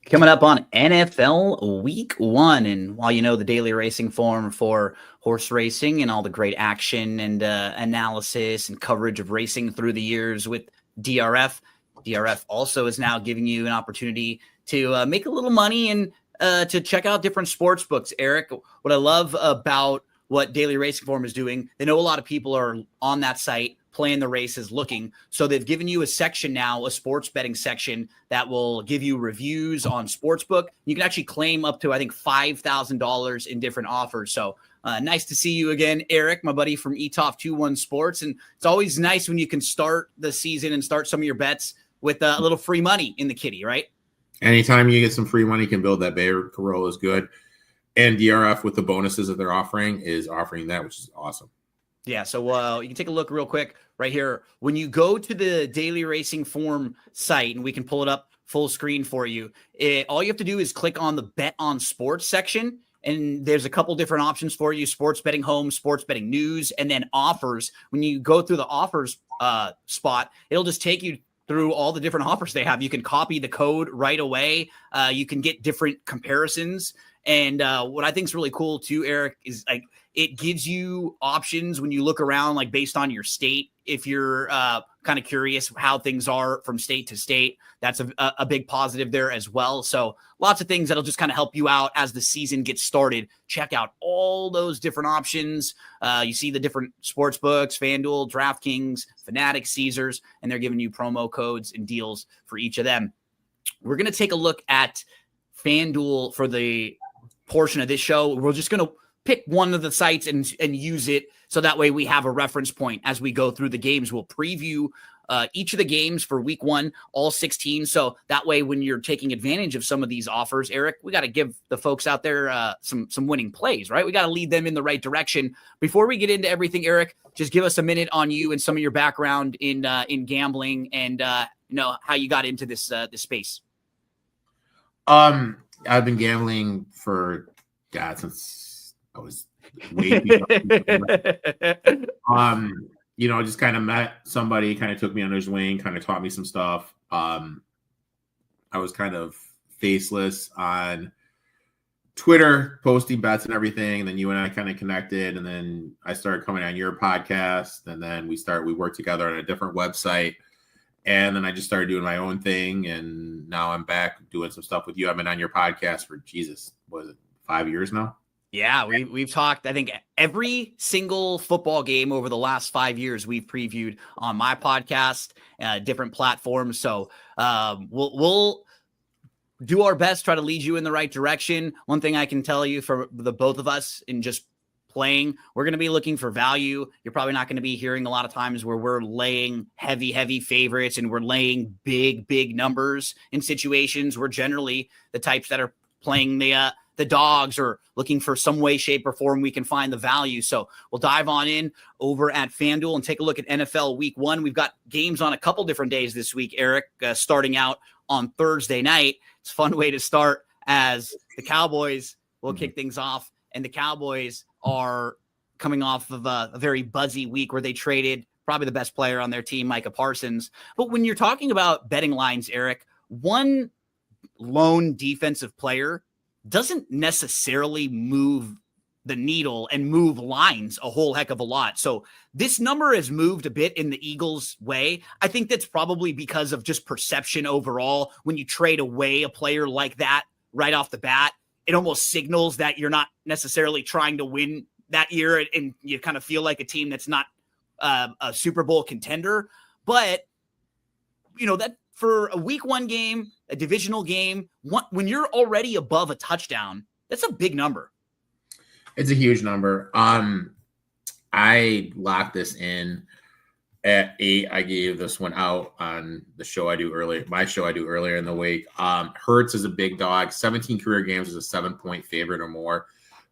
Coming up on NFL Week 1, and while you know the daily racing form for horse racing and all the great action and analysis and coverage of racing through the years with DRF also is now giving you an opportunity to make a little money and to check out different sports books. Eric, what I love about what daily racing form is doing, they know a lot of people are on that site playing the races, looking. So they've given you a section now, a sports betting section that will give you reviews on Sportsbook. You can actually claim up to, I think, $5,000 in different offers. So nice to see you again, Eric, my buddy from ETOF 21 Sports. And it's always nice when you can start the season and start some of your bets with a little free money in the kitty, right? Anytime you get some free money, you can build that Bayer Corolla is good. And DRF with the bonuses that they're offering is offering that, which is awesome. Yeah, so you can take a look real quick right here. When you go to the Daily Racing Form site, and we can pull it up full screen for you, all you have to do is click on the Bet on Sports section, and there's a couple different options for you: sports betting home, sports betting news, and then offers. When you go through the offers spot, it'll just take you through all the different offers they have. You can copy the code right away. You can get different comparisons. And what I think is really cool too, Eric, is like it gives you options when you look around, like based on your state. If you're kind of curious how things are from state to state, that's a big positive there as well. So lots of things that'll just kind of help you out as the season gets started. Check out all those different options. You see the different sports books: FanDuel, DraftKings, Fanatics, Caesars, and they're giving you promo codes and deals for each of them. We're going to take a look at FanDuel for the portion of this show. We're just going to pick one of the sites and use it, so that way we have a reference point as we go through the games. We'll preview each of the games for week 1, all 16. So that way, when you're taking advantage of some of these offers, Eric, we got to give the folks out there some winning plays, right? We got to lead them in the right direction. Before we get into everything, Eric, just give us a minute on you and some of your background in gambling and how you got into this space. I've been gambling for since I was way too young. Just kind of met somebody, kind of took me under his wing, kind of taught me some stuff. I was kind of faceless on Twitter, posting bets and everything. And then you and I kind of connected, and then I started coming on your podcast, and then we worked together on a different website. And then I just started doing my own thing, and now I'm back doing some stuff with you. I've been on your podcast for, was it 5 years now? Yeah, we've talked, I think, every single football game over the last 5 years we've previewed on my podcast, different platforms. So we'll do our best, try to lead you in the right direction. One thing I can tell you for the both of us in just playing, we're going to be looking for value. You're probably not going to be hearing a lot of times where we're laying heavy favorites and we're laying big numbers in situations. We're generally the types that are playing the dogs or looking for some way, shape, or form we can find the value. So we'll dive on in over at FanDuel and take a look at NFL Week 1. We've got games on a couple different days this week, Eric, starting out on Thursday night. It's a fun way to start, as the Cowboys will kick things off, and the Cowboys are coming off of a very buzzy week where they traded probably the best player on their team, Micah Parsons. But when you're talking about betting lines, Eric, one lone defensive player doesn't necessarily move the needle and move lines a whole heck of a lot. So this number has moved a bit in the Eagles' way. I think that's probably because of just perception overall. When you trade away a player like that right off the bat, it almost signals that you're not necessarily trying to win that year, and you kind of feel like a team that's not a Super Bowl contender. But, that for a week 1 game, a divisional game, when you're already above a touchdown, that's a big number. It's a huge number. I locked this in at 8. I gave this one out on the show I do earlier, my show I do earlier in the week. Hurts is a big dog. 17 career games is a 7-point favorite or more.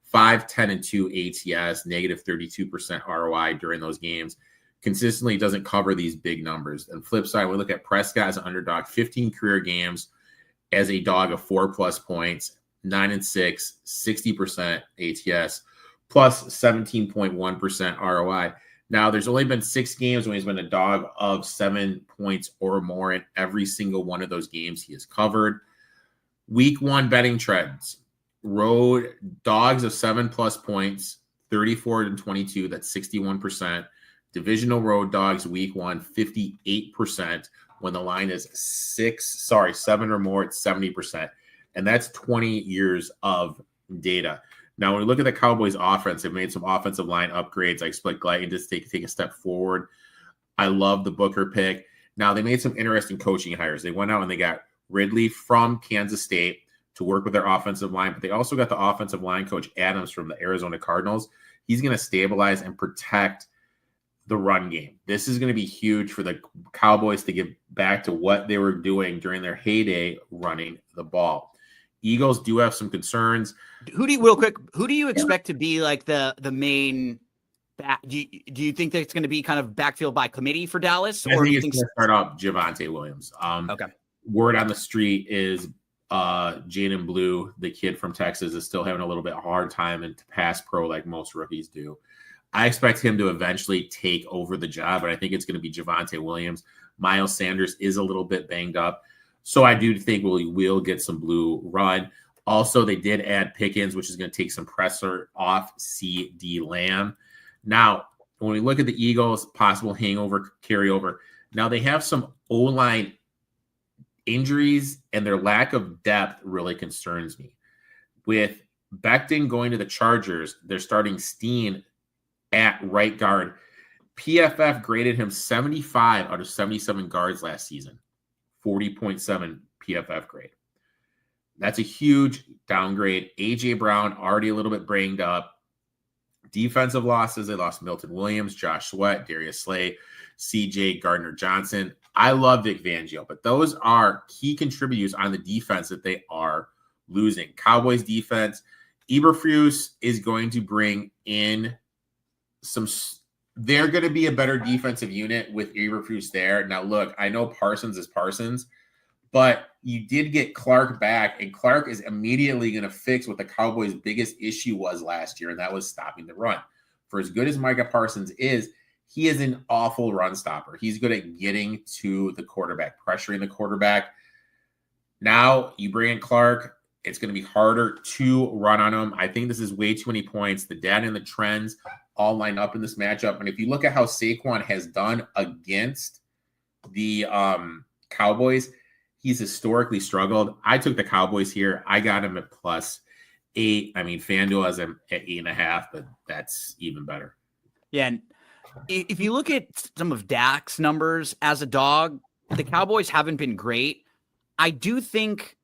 5, 10, and 2 ATS, negative 32% ROI during those games. Consistently doesn't cover these big numbers. And flip side, we look at Prescott as an underdog, 15 career games as a dog of 4+ points, 9 and 6, 60% ATS, plus 17.1% ROI. Now, there's only been 6 games when he's been a dog of 7 points or more. In every single one of those games, he has covered. Week 1 betting trends. Road dogs of 7+ points, 34-22. That's 61%. Divisional road dogs week 1, 58%. When the line is 7 or more, it's 70%. And that's 20 years of data. Now, when we look at the Cowboys offense, they've made some offensive line upgrades. I expect Guyton to take a step forward. I love the Booker pick. Now, they made some interesting coaching hires. They went out and they got Ridley from Kansas State to work with their offensive line, but they also got the offensive line coach Adams from the Arizona Cardinals. He's going to stabilize and protect the run game. This is going to be huge for the Cowboys to get back to what they were doing during their heyday running the ball. Eagles do have some concerns. Who do you expect to be like the main back? Do you think that it's going to be kind of backfield by committee for Dallas? Or do you think it's going to start off Javonte Williams? Okay. Word on the street is Jaden Blue, the kid from Texas, is still having a little bit hard time and to pass pro like most rookies do. I expect him to eventually take over the job, but I think it's going to be Javonte Williams. Miles Sanders is a little bit banged up. So I do think we will get some blue run. Also, they did add Pickens, which is going to take some pressure off CD Lamb. Now, when we look at the Eagles, possible hangover, carryover, now they have some O-line injuries, and their lack of depth really concerns me. With Becton going to the Chargers, they're starting Steen at right guard. PFF graded him 75 out of 77 guards last season. 40.7 PFF grade. That's a huge downgrade. A.J. Brown already a little bit banged up. Defensive losses, they lost Milton Williams, Josh Sweat, Darius Slay, C.J. Gardner-Johnson. I love Vic Fangio, but those are key contributors on the defense that they are losing. Cowboys defense, Eberflus is going to bring in they're going to be a better defensive unit with Eberflus there. Now, look, I know Parsons is Parsons, but you did get Clark back, and Clark is immediately going to fix what the Cowboys' biggest issue was last year, and that was stopping the run. For as good as Micah Parsons is, he is an awful run stopper. He's good at getting to the quarterback, pressuring the quarterback. Now you bring in Clark. It's going to be harder to run on him. I think this is way too many points. The data and the trends all line up in this matchup. And if you look at how Saquon has done against the Cowboys, he's historically struggled. I took the Cowboys here. I got him at +8. I mean, FanDuel has him at 8.5, but that's even better. Yeah, and if you look at some of Dak's numbers as a dog, the Cowboys haven't been great. I do think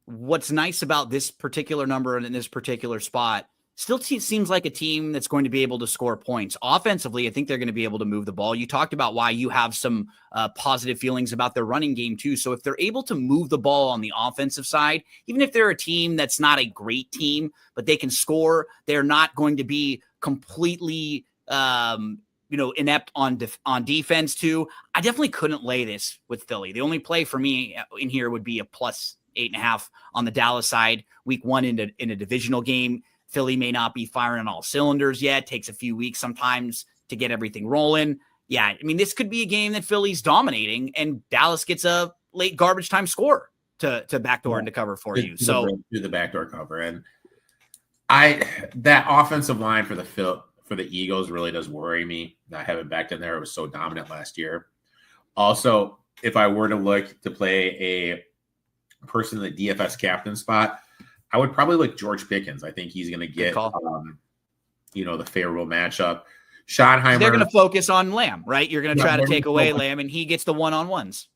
what's nice about this particular number and in this particular spot still seems like a team that's going to be able to score points. Offensively, I think they're going to be able to move the ball. You talked about why you have some positive feelings about their running game too. So if they're able to move the ball on the offensive side, even if they're a team that's not a great team, but they can score, they're not going to be completely inept on defense too. I definitely couldn't lay this with Philly. The only play for me in here would be a +8.5 on the Dallas side. Week 1 in a divisional game. Philly may not be firing on all cylinders yet. Takes a few weeks sometimes to get everything rolling. Yeah, I mean, this could be a game that Philly's dominating and Dallas gets a late garbage time score to backdoor and to cover for you. So do the backdoor cover. And that offensive line for the Eagles really does worry me. Not having Becton there, it was so dominant last year. Also, if I were to look to play a person in the DFS captain spot, I would probably look George Pickens. I think he's going to get, the favorable matchup. Schottenheimer. They're going to focus on Lamb, right? You're going to try to take away Lamb, and he gets the one-on-ones.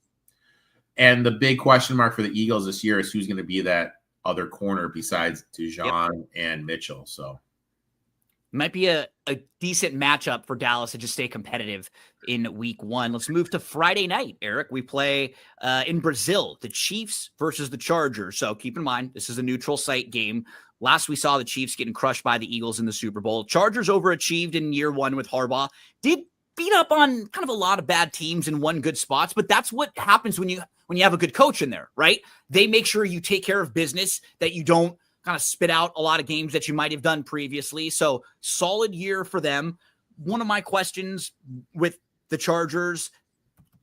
And the big question mark for the Eagles this year is who's going to be that other corner besides Dijon and Mitchell. So might be a decent matchup for Dallas to just stay competitive in week 1. Let's move to Friday night, Eric. We play in Brazil, the Chiefs versus the Chargers. So keep in mind, this is a neutral site game. Last we saw the Chiefs getting crushed by the Eagles in the Super Bowl. Chargers overachieved in year 1 with Harbaugh. Did beat up on kind of a lot of bad teams in one good spots, but that's what happens when you have a good coach in there, right? They make sure you take care of business, that you don't kind of spit out a lot of games that you might have done previously. So solid year for them. One of my questions with the Chargers,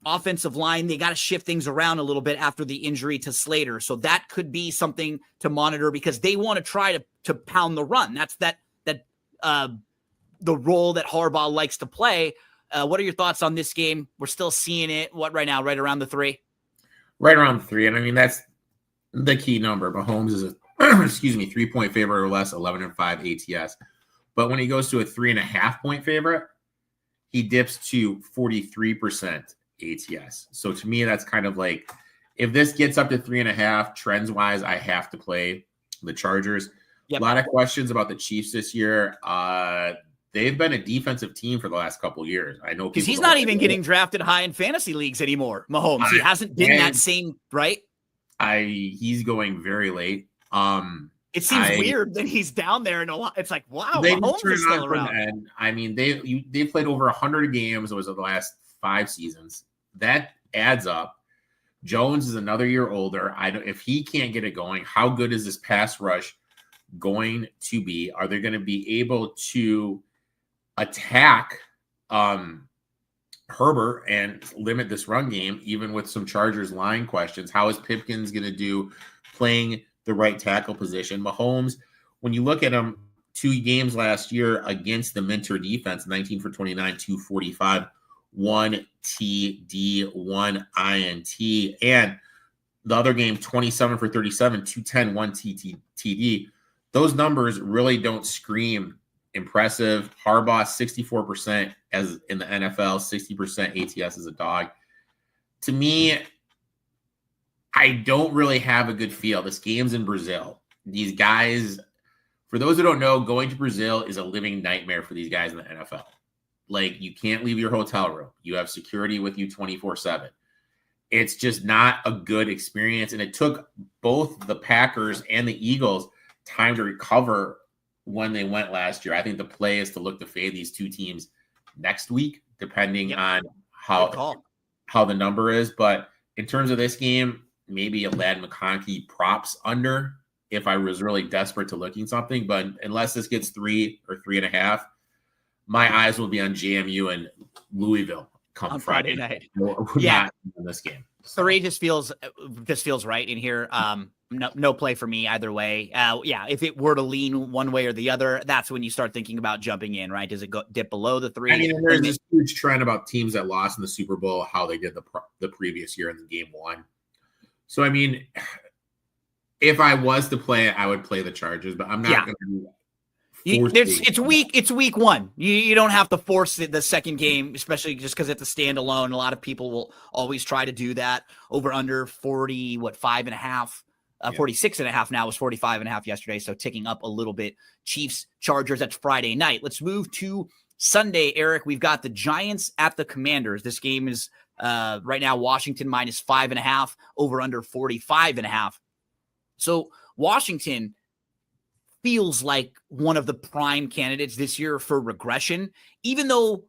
offensive line, they got to shift things around a little bit after the injury to Slater. So that could be something to monitor because they want to try to pound the run. That's the role that Harbaugh likes to play. What are your thoughts on this game? We're still seeing it. What right now? Right around the 3? Right around the 3. And I mean, that's the key number. Mahomes is a 3-point favorite or less, 11-5 ATS. But when he goes to a 3.5-point favorite, he dips to 43% ATS. So to me, that's kind of like, if this gets up to 3.5, trends wise, I have to play the Chargers. Yep. A lot of questions about the Chiefs this year. They've been a defensive team for the last couple of years. I know because he's not even getting drafted high in fantasy leagues anymore. Mahomes, he hasn't been that same, right? He's going very late. It seems weird that he's down there, and a lot. It's like, wow, they Mahomes is still around. And I mean, they played over 100 games. It was the last 5 seasons. That adds up. Jones is another year older. If he can't get it going, how good is this pass rush going to be? Are they going to be able to attack Herbert and limit this run game, even with some Chargers line questions? How is Pipkins going to do playing the right tackle position? Mahomes, when you look at him, 2 games last year against the Minter defense, 19 for 29, 245, 1 TD, 1 INT, and the other game, 27 for 37, 210, 1 TD. Those numbers really don't scream impressive. Harbaugh, 64% as in the NFL, 60% ATS as a dog. To me, I don't really have a good feel. This game's in Brazil. These guys, for those who don't know, going to Brazil is a living nightmare for these guys in the NFL. Like, you can't leave your hotel room. You have security with you 24/7. It's just not a good experience. And it took both the Packers and the Eagles time to recover when they went last year. I think the play is to look to fade these 2 teams next week, depending on how the number is. But in terms of this game, maybe a Ladd McConkey props under if I was really desperate to looking something. But unless this gets 3 or 3.5, my eyes will be on JMU and Louisville come on Friday night. Not in this game. 3 just feels right in here. No play for me either way. If it were to lean one way or the other, that's when you start thinking about jumping in, right? Does it dip below the 3? I mean, there's this huge trend about teams that lost in the Super Bowl, how they did the previous year in the game 1. So, I mean, if I was to play it, I would play the Chargers, but I'm not going to. It's week 1. You don't have to force the second game, especially just because it's a standalone. A lot of people will always try to do that. Over under 5.5. 46.5 now, was 45.5 yesterday. So ticking up a little bit. Chiefs, Chargers, that's Friday night. Let's move to Sunday, Eric. We've got the Giants at the Commanders. This game is right now Washington minus 5.5, over under 45.5. So Washington feels like one of the prime candidates this year for regression, even though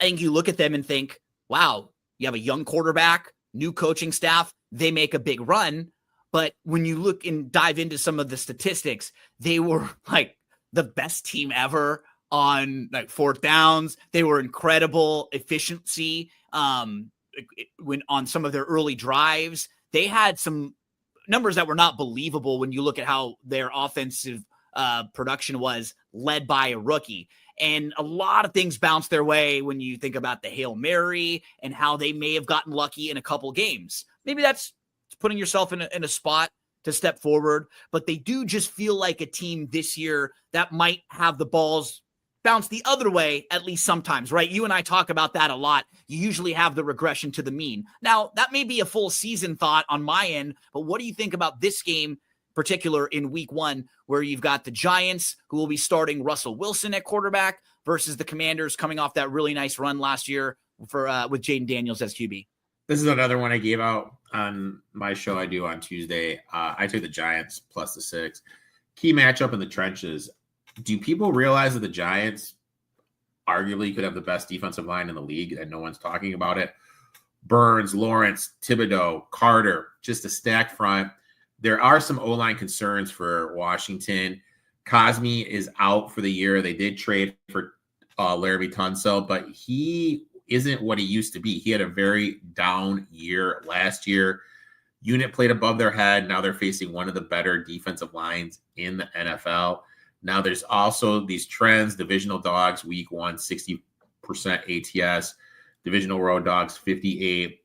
I think you look at them and think, wow, you have a young quarterback, new coaching staff, they make a big run. But when you look and dive into some of the statistics, they were like the best team ever on like 4th downs. They were incredible efficiency when on some of their early drives. They had some numbers that were not believable when you look at how their offensive production was led by a rookie. And a lot of things bounced their way when you think about the Hail Mary and how they may have gotten lucky in a couple games. Maybe that's putting yourself in a spot to step forward, but they do just feel like a team this year that might have the balls bounce the other way, at least sometimes, right? You and I talk about that a lot. You usually have the regression to the mean. Now, that may be a full season thought on my end, but what do you think about this game, particular in week 1, where you've got the Giants, who will be starting Russell Wilson at quarterback, versus the Commanders coming off that really nice run last year for with Jaden Daniels as QB? This is another one I gave out on my show I do on Tuesday. I took the Giants plus the 6. Key matchup in the trenches. Do people realize that the Giants arguably could have the best defensive line in the league and no one's talking about it? Burns, Lawrence, Thibodeau, Carter, just a stacked front. There are some O-line concerns for Washington. Cosme is out for the year. They did trade for Laremy Tunsil, but he isn't what he used to be. He had a very down year last year. Unit played above their head. Now they're facing one of the better defensive lines in the NFL. Now there's also these trends, divisional dogs, week 1, 60% ATS, divisional road dogs, 58%,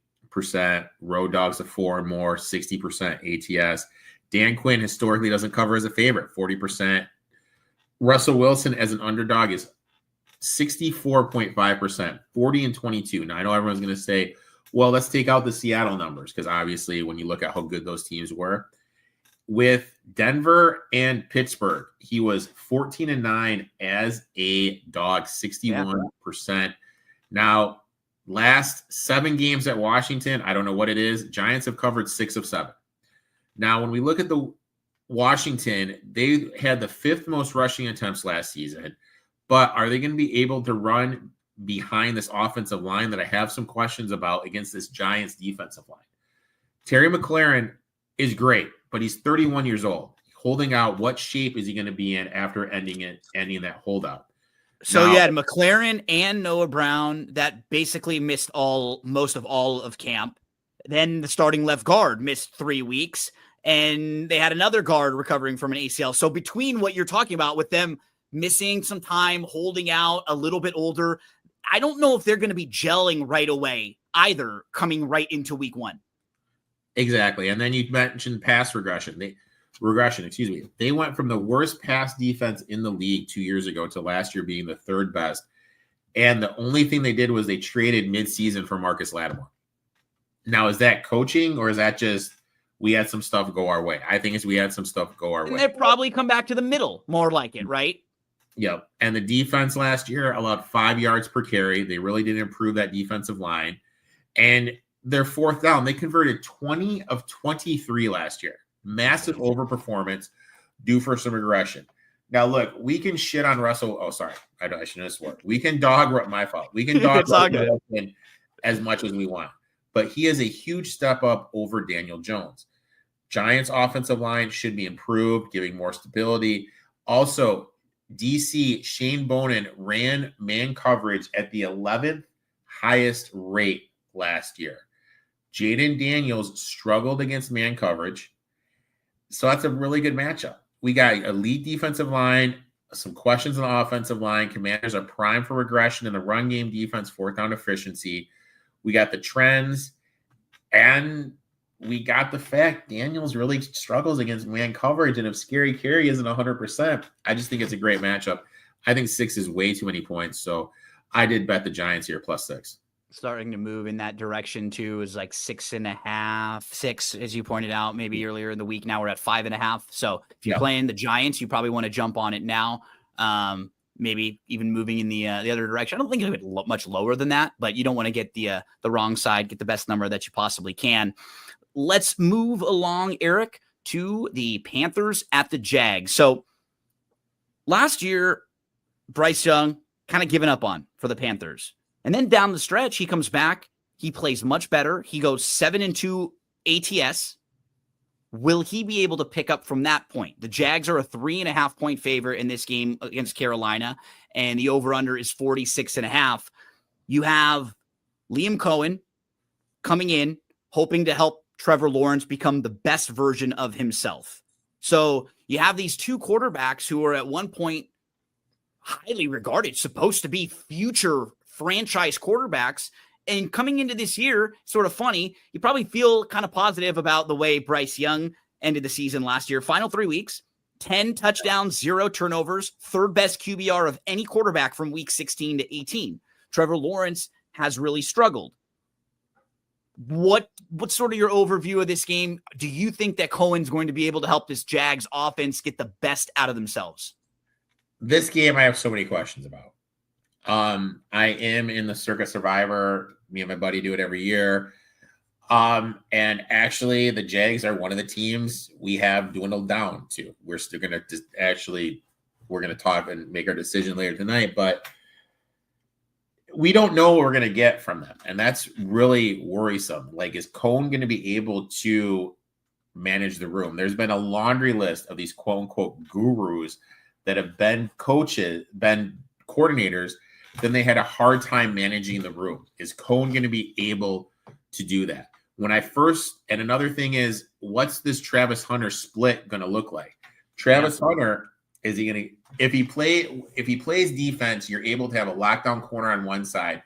road dogs of 4 and more, 60% ATS. Dan Quinn historically doesn't cover as a favorite, 40%. Russell Wilson as an underdog is 64.5%, 40 and 22. Now I know everyone's going to say, well, let's take out the Seattle numbers, because obviously when you look at how good those teams were, with Denver and Pittsburgh, he was 14 and 9 as a dog, 61%. Now, last 7 games at Washington, I don't know what it is. Giants have covered 6 of 7. Now, when we look at the Washington, they had the 5th most rushing attempts last season, but are they going to be able to run behind this offensive line that I have some questions about against this Giants defensive line? Terry McLaurin is great, but he's 31 years old. Holding out, what shape is he going to be in after ending that holdout? So you had McLaurin and Noah Brown that basically missed most of all of camp. Then the starting left guard missed 3 weeks, and they had another guard recovering from an ACL. So between what you're talking about with them missing some time, holding out, a little bit older, I don't know if they're going to be gelling right away either, coming right into week 1. Exactly. And then you mentioned pass regression. They went from the worst pass defense in the league 2 years ago to last year being the 3rd best. And the only thing they did was they traded midseason for Marcus Lattimore. Now, is that coaching, or is that just we had some stuff go our way? I think we had some stuff go our way. They probably come back to the middle, more like it, right? Yep. And the defense last year allowed 5 yards per carry. They really didn't improve that defensive line. And their 4th down, they converted 20 of 23 last year. Massive overperformance, due for some regression. Now, look, we can shit on Russell. Oh, sorry. I shouldn't have sworn. We can dog my fault. We can dog Russell as much as we want. But he is a huge step up over Daniel Jones. Giants offensive line should be improved, giving more stability. Also, DC Shane Bonin ran man coverage at the 11th highest rate last year. Jaden Daniels struggled against man coverage. So that's a really good matchup. We got elite defensive line, some questions on the offensive line. Commanders are primed for regression in the run game defense, 4th down efficiency. We got the trends, and we got the fact Daniels really struggles against man coverage, and if Scary Carry isn't 100%, I just think it's a great matchup. I think 6 is way too many points, so I did bet the Giants here +6. Starting to move in that direction too, is like 6.5, 6, as you pointed out, maybe earlier in the week. Now we're at 5.5. So if you're playing the Giants, you probably want to jump on it now. Maybe even moving in the other direction. I don't think it'll get much lower than that, but you don't want to get the wrong side, get the best number that you possibly can. Let's move along, Eric, to the Panthers at the Jags. So last year, Bryce Young kind of given up on for the Panthers. And then down the stretch, he comes back. He plays much better. He goes 7-2 ATS. Will he be able to pick up from that point? The Jags are a 3.5-point favorite in this game against Carolina, and the over-under is 46.5. You have Liam Cohen coming in, hoping to help Trevor Lawrence become the best version of himself. So you have these 2 quarterbacks who are at one point highly regarded, supposed to be future franchise quarterbacks. And coming into this year, sort of funny, you probably feel kind of positive about the way Bryce Young ended the season last year. Final 3 weeks, 10 touchdowns, 0 turnovers, 3rd best QBR of any quarterback from week 16 to 18. Trevor Lawrence has really struggled. What's sort of your overview of this game? Do you think that Cohen's going to be able to help this Jags offense get the best out of themselves? This game I have so many questions about. I am in the Circa Survivor. Me and my buddy do it every year. And actually the Jags are one of the teams we have dwindled down to. We're still going to we're going to talk and make our decision later tonight, but we don't know what we're going to get from them. And that's really worrisome. Like, is Cohen going to be able to manage the room? There's been a laundry list of these quote unquote gurus that have been coaches, been coordinators then they had a hard time managing the room. Is Cohen going to be able to do that? And another thing is, what's this Travis Hunter split going to look like? Travis Hunter, is he going to, if he plays defense, you're able to have a lockdown corner on one side,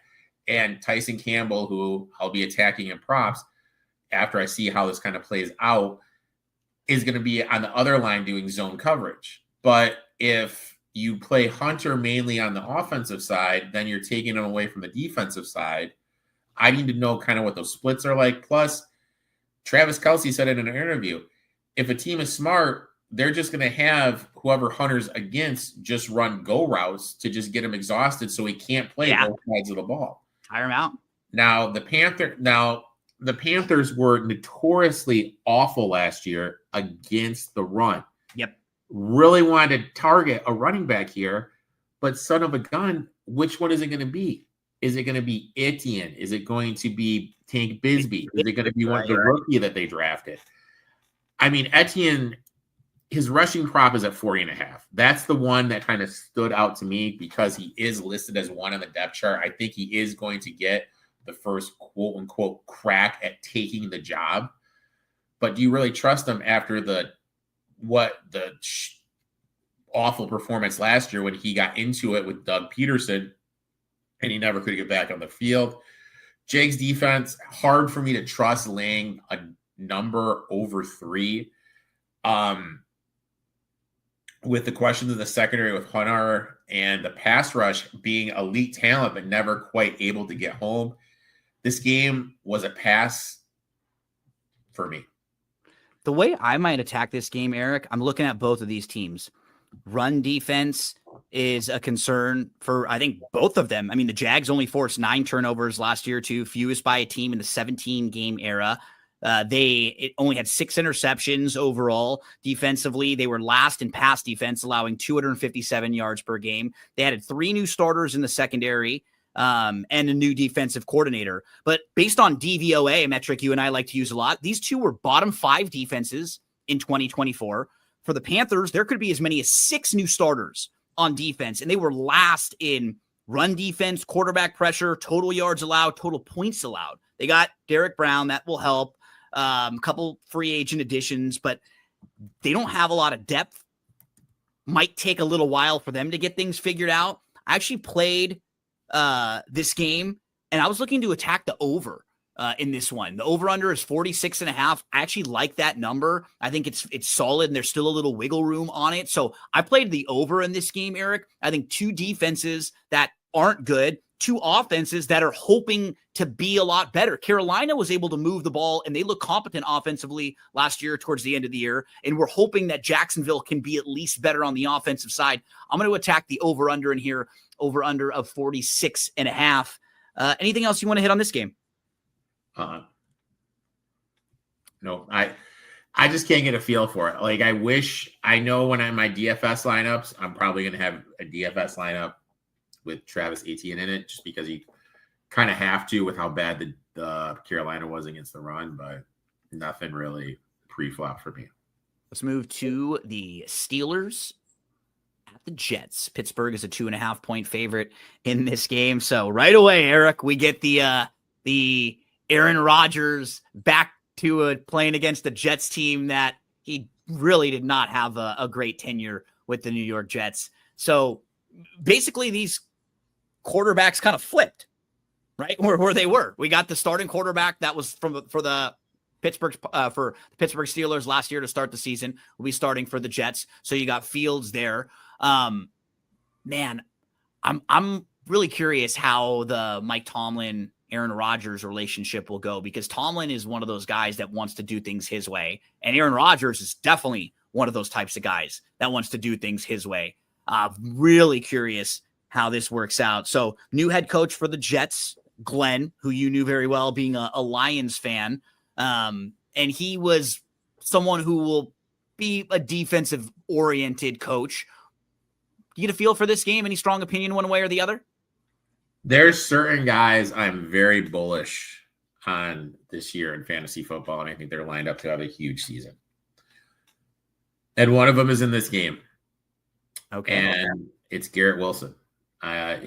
and Tyson Campbell, who I'll be attacking in props after I see how this kind of plays out, is going to be on the other line doing zone coverage. But if you play Hunter mainly on the offensive side, then you're taking him away from the defensive side. I need to know kind of what those splits are like. Plus, Travis Kelce said in an interview, if a team is smart, they're just going to have whoever Hunter's against just run go routes to just get him exhausted so he can't play both sides of the ball. Tire him out. Now, the Panthers were notoriously awful last year against the run. Yep. Really wanted to target a running back here, but son of a gun, which one is it going to be? Is it going to be Etienne? Is it going to be Tank Bigsby? Is it going to be one of the rookie that they drafted? I mean, Etienne, his rushing prop is at 40.5. That's the one that kind of stood out to me because he is listed as one on the depth chart. I think he is going to get the first quote unquote crack at taking the job. But do you really trust him after the awful performance last year when he got into it with Doug Peterson and he never could get back on the field? Jags defense, hard for me to trust laying a number over 3. With the questions in the secondary with Hunter and the pass rush being elite talent but never quite able to get home, this game was a pass for me. The way I might attack this game, Eric, I'm looking at both of these teams. Run defense is a concern for, I think, both of them. I mean, the Jags only forced 9 turnovers last year, too, fewest by a team in the 17-game era. It only had 6 interceptions overall defensively. They were last in pass defense, allowing 257 yards per game. They added 3 new starters in the secondary and a new defensive coordinator. But based on DVOA, a metric you and I like to use a lot, these two were bottom 5 defenses in 2024. For the Panthers, there could be as many as 6 new starters on defense, and they were last in run defense, quarterback pressure, total yards allowed, total points allowed. They got Derek Brown. That will help. A couple free agent additions, but they don't have a lot of depth. Might take a little while for them to get things figured out. I actually played this game, and I was looking to attack the over in this one. The over-under is 46.5. I actually like that number. I think it's solid, and there's still a little wiggle room on it. So I played the over in this game, Eric. I think 2 defenses that aren't good, 2 offenses that are hoping to be a lot better. Carolina was able to move the ball, and they look competent offensively last year towards the end of the year, and we're hoping that Jacksonville can be at least better on the offensive side. I'm going to attack the over-under in here, over-under of 46.5. Anything else you want to hit on this game? No, I just can't get a feel for it. Like, I know when I'm my DFS lineups, I'm probably going to have a DFS lineup with Travis Etienne in it just because you kind of have to with how bad the Carolina was against the run, but nothing really pre-flop for me. Let's move to the Steelers at the Jets. Pittsburgh is a 2.5-point favorite in this game. So right away, Eric, we get the Aaron Rodgers back to playing against the Jets team that he really did not have a great tenure with the New York Jets. So basically these quarterbacks kind of flipped, right? Where they were. We got the starting quarterback that was for the Pittsburgh Steelers last year to start the season. Will be starting for the Jets. So you got Fields there. Man, I'm really curious how the Mike Tomlin Aaron Rodgers relationship will go, because Tomlin is one of those guys that wants to do things his way, and Aaron Rodgers is definitely one of those types of guys that wants to do things his way. Really curious how this works out. So new head coach for the Jets, Glenn, who you knew very well being a Lions fan. And he was someone who will be a defensive oriented coach. Do you get a feel for this game? Any strong opinion one way or the other? There's certain guys I'm very bullish on this year in fantasy football, and I think they're lined up to have a huge season. And one of them is in this game. Okay. And it's Garrett Wilson.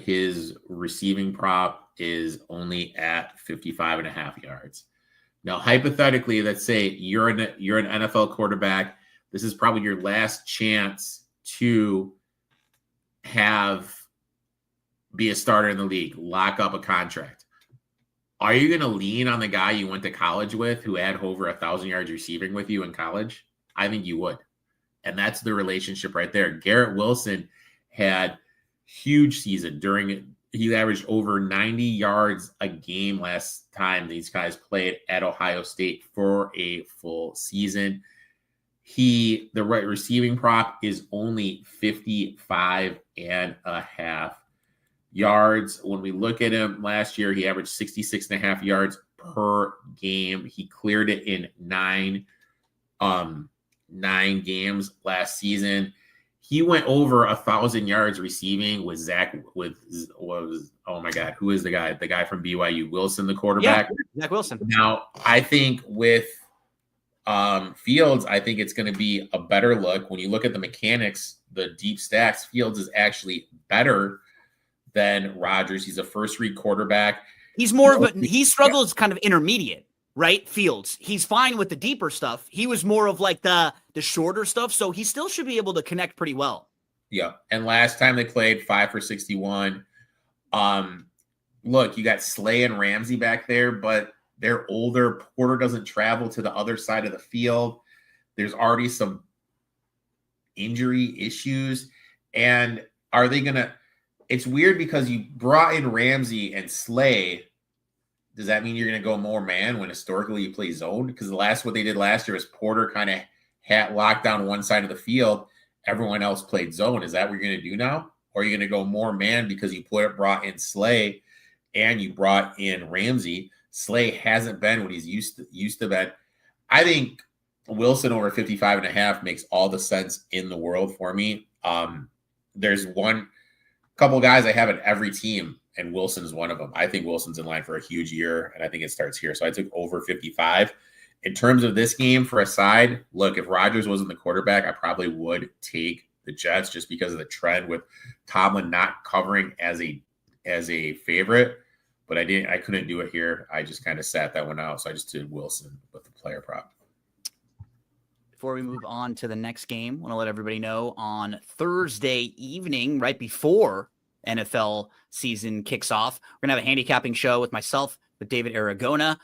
His receiving prop is only at 55.5 yards. Now, hypothetically, let's say you're an NFL quarterback. This is probably your last chance to be a starter in the league, lock up a contract. Are you going to lean on the guy you went to college with who had over 1,000 yards receiving with you in college? I think you would. And that's the relationship right there. Garrett Wilson had huge season he averaged over 90 yards a game last time these guys played at Ohio State for a full season. The right receiving prop is only 55.5 yards. When we look at him last year, he averaged 66.5 yards per game. He cleared it in nine games last season. He went over 1,000 yards receiving with oh my God, who is the guy? The guy from BYU, Wilson, the quarterback. Yeah, Zach Wilson. Now, I think with Fields, I think it's going to be a better look. When you look at the mechanics, the deep stacks, Fields is actually better than Rodgers. He's a first-read quarterback. He struggles kind of intermediate. Right? Fields. He's fine with the deeper stuff. He was more of like the shorter stuff. So he still should be able to connect pretty well. Yeah. And last time they played 5 for 61. Look, you got Slay and Ramsey back there, but they're older. Porter doesn't travel to the other side of the field. There's already some injury issues. And are they going to, it's weird because you brought in Ramsey and Slay. Does that mean you're going to go more man when historically you play zone? Because what they did last year is Porter kind of had locked down one side of the field. Everyone else played zone. Is that what you're going to do now? Or are you going to go more man because you brought in Slay and you brought in Ramsey? Slay hasn't been what he's used to be. I think Wilson over 55.5 makes all the sense in the world for me. There's couple guys I have at every team, and Wilson is one of them. I think Wilson's in line for a huge year, and I think it starts here. So I took over 55. In terms of this game for a side, look, if Rodgers wasn't the quarterback, I probably would take the Jets just because of the trend with Tomlin not covering as a favorite. But I couldn't do it here. I just kind of sat that one out. So I just did Wilson with the player prop. Before we move on to the next game, I want to let everybody know on Thursday evening, right before NFL season kicks off, we're going to have a handicapping show with myself, with David Aragona.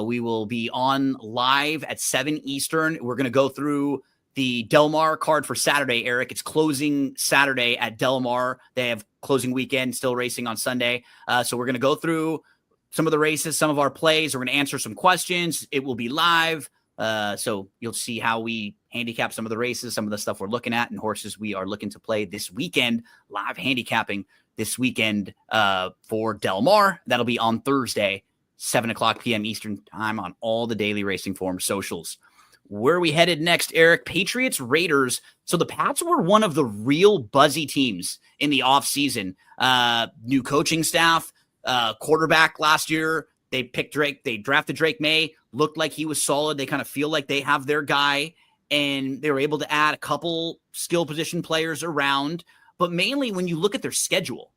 We will be on live at 7 Eastern. We're going to go through the Del Mar card for Saturday, Eric. It's closing Saturday at Del Mar. They have closing weekend, still racing on Sunday. So we're going to go through some of the races, some of our plays. We're going to answer some questions. It will be live. So you'll see how we handicap some of the races, some of the stuff we're looking at, and horses we are looking to play this weekend, live handicapping this weekend for Del Mar. That'll be on Thursday, 7:00 p.m. Eastern time on all the Daily Racing Form socials. Where are we headed next, Eric? Patriots, Raiders. So the Pats were one of the real buzzy teams in the offseason. New coaching staff, quarterback last year. They picked Drake. They drafted Drake May. Looked like he was solid. They kind of feel like they have their guy. And they were able to add a couple skill position players around. But mainly when you look at their schedule,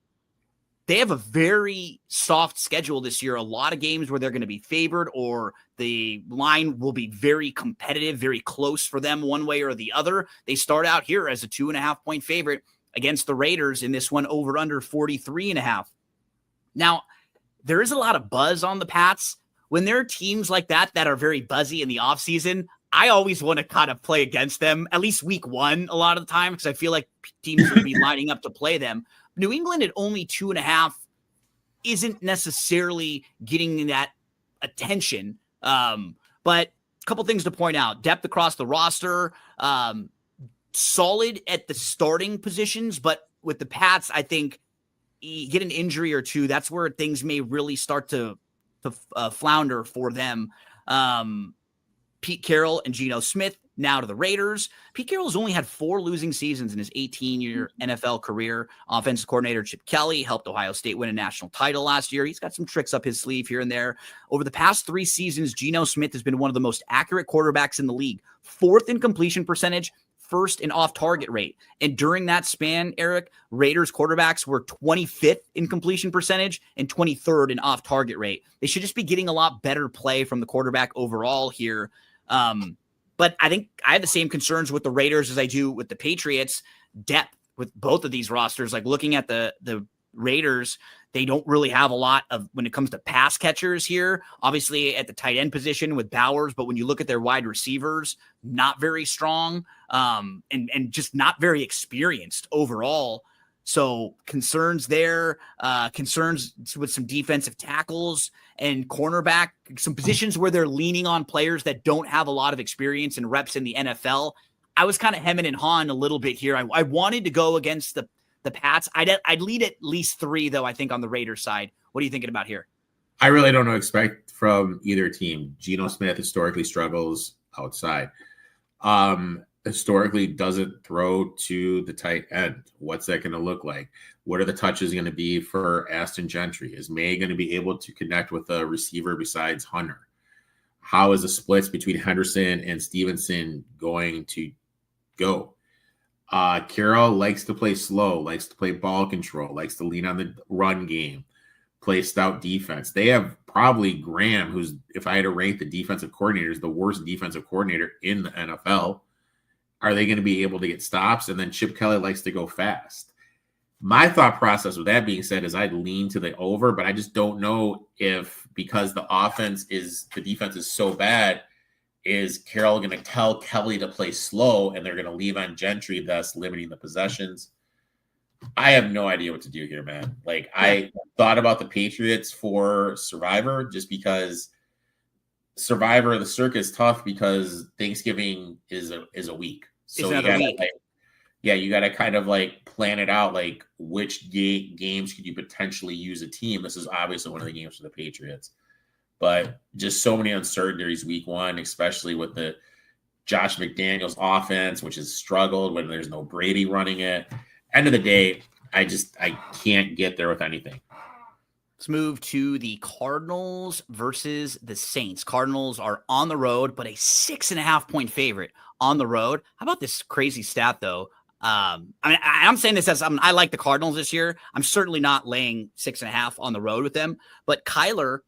they have a very soft schedule this year. A lot of games where they're going to be favored or the line will be very competitive, very close for them one way or the other. They start out here as a 2.5-point favorite against the Raiders in this one over under 43.5. Now, there is a lot of buzz on the Pats. When there are teams like that are very buzzy in the offseason, I always want to kind of play against them, at least week one a lot of the time, because I feel like teams will be lining up to play them. New England at only 2.5 isn't necessarily getting that attention. But a couple things to point out. Depth across the roster, solid at the starting positions, but with the Pats, I think you get an injury or two, that's where things may really start to flounder for them. Pete Carroll and Geno Smith now to the Raiders. Pete Carroll's only had 4 losing seasons in his 18-year NFL career. Offensive coordinator Chip Kelly helped Ohio State win a national title last year. He's got some tricks up his sleeve here and there. Over the past 3 seasons, Geno Smith has been one of the most accurate quarterbacks in the league. 4th in completion percentage, first in off-target rate. And during that span, Eric, Raiders quarterbacks were 25th in completion percentage and 23rd in off-target rate. They should just be getting a lot better play from the quarterback overall here. But I think I have the same concerns with the Raiders as I do with the Patriots. Depth with both of these rosters, like looking at the Raiders, they don't really have a lot of when it comes to pass catchers here. Obviously at the tight end position with Bowers, but when you look at their wide receivers, not very strong, and just not very experienced overall. So concerns there, concerns with some defensive tackles and cornerback, some positions where they're leaning on players that don't have a lot of experience and reps in the NFL. I was kind of hemming and hawing a little bit here. I wanted to go against the Pats. I'd lead at least 3, though, I think, on the Raiders side. What are you thinking about here? I really don't know expect from either team. Geno Smith historically struggles outside. Historically doesn't throw to the tight end. What's that going to look like? What are the touches going to be for Aston Gentry? Is May going to be able to connect with a receiver besides Hunter? How is the splits between Henderson and Stevenson going to go? Carroll likes to play slow, likes to play ball control, likes to lean on the run game, play stout defense. They have probably Graham, who's, if I had to rank the defensive coordinators, the worst defensive coordinator in the NFL. Are they going to be able to get stops? And then Chip Kelly likes to go fast. My thought process with that being said is I'd lean to the over, but I just don't know if, because the defense is so bad, is Carroll going to tell Kelly to play slow and they're going to leave on Gentry, thus limiting the possessions? I have no idea what to do here, man. Like, I thought about the Patriots for Survivor just because Survivor, the circuit is tough because Thanksgiving is a week. So you got to kind of like plan it out, like which games could you potentially use a team. This is obviously one of the games for the Patriots, but just so many uncertainties week one, especially with the Josh McDaniels offense, which has struggled when there's no Brady running it. End of the day, I can't get there with anything. Let's move to the Cardinals versus the Saints. Cardinals are on the road, but a 6.5-point favorite on the road. How about this crazy stat, though? I'm saying this as I like the Cardinals this year. I'm certainly not laying 6.5 on the road with them, but Kyler,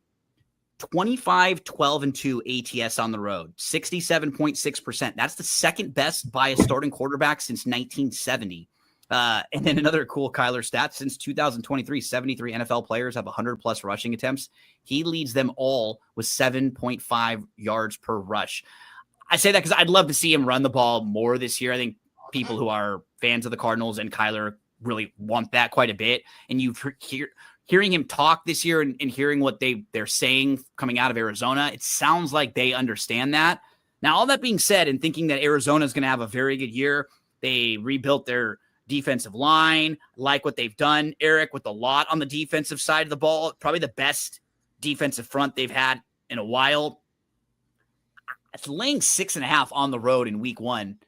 25-12-2 ATS on the road, 67.6%. That's the second best by a starting quarterback since 1970. And then another cool Kyler stat, since 2023, 73 NFL players have 100-plus rushing attempts. He leads them all with 7.5 yards per rush. I say that because I'd love to see him run the ball more this year. I think people who are fans of the Cardinals and Kyler really want that quite a bit. And hearing him talk this year and hearing what they're saying coming out of Arizona, it sounds like they understand that. Now, all that being said, and thinking that Arizona is going to have a very good year, they rebuilt their defensive line, like what they've done, Eric, with a lot on the defensive side of the ball, probably the best defensive front they've had in a while. It's laying 6.5 on the road in week one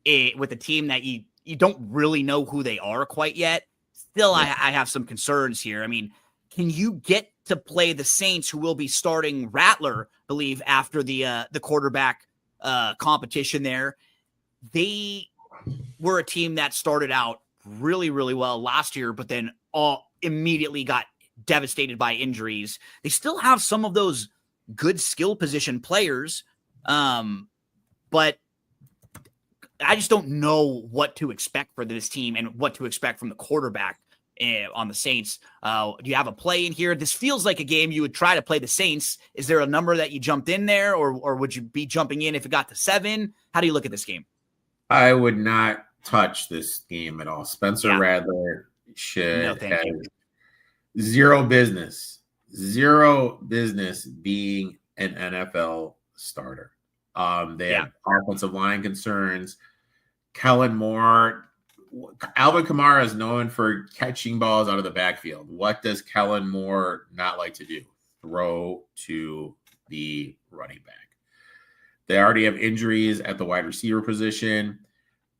with a team that you don't really know who they are quite yet. Still, I have some concerns here. I mean, can you get to play the Saints, who will be starting Rattler, believe, after the quarterback competition there? They were a team that started out really, really well last year, but then immediately got devastated by injuries. They still have some of those good skill position players, but I just don't know what to expect for this team and what to expect from the quarterback on the Saints. Do you have a play in here? This feels like a game you would try to play the Saints. Is there a number that you jumped in there, or would you be jumping in if it got to 7? How do you look at this game? I would not touch this game at all. Spencer Rattler should have zero business being an NFL starter. They have offensive line concerns. Kellen Moore, Alvin Kamara is known for catching balls out of the backfield. What does Kellen Moore not like to do? Throw to the running back. They already have injuries at the wide receiver position.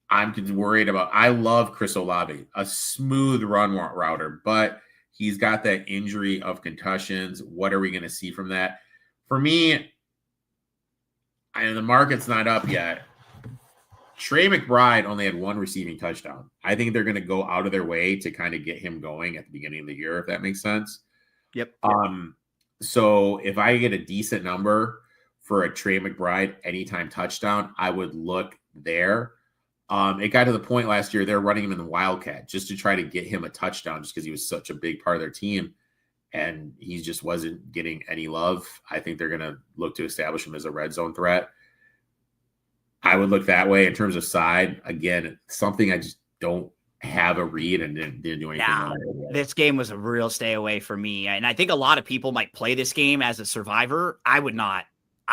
I'm worried about. I love Chris Olave, a smooth run router, but he's got that injury of concussions. What are we going to see from that? For me, the market's not up yet. Trey McBride only had 1 receiving touchdown. I think they're going to go out of their way to kind of get him going at the beginning of the year, if that makes sense. Yep. So if I get a decent number for a Trey McBride anytime touchdown, I would look there. It got to the point last year, they're running him in the Wildcat just to try to get him a touchdown just because he was such a big part of their team. And he just wasn't getting any love. I think they're going to look to establish him as a red zone threat. I would look that way in terms of side. Again, something I just don't have a read and didn't do anything. Yeah, this game was a real stay away for me. And I think a lot of people might play this game as a survivor. I would not,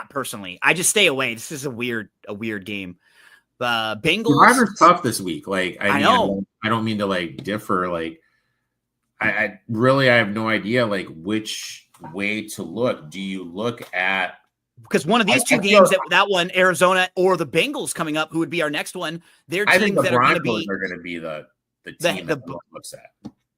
personally. I just stay away. This is a weird game. Bengals. Survivor's tough this week. Like I know. I don't mean to like differ. Like I really have no idea like which way to look. Do you look at because one of these two games that one Arizona or the Bengals coming up, who would be our next one? They're teams that are going to be the team that looks at.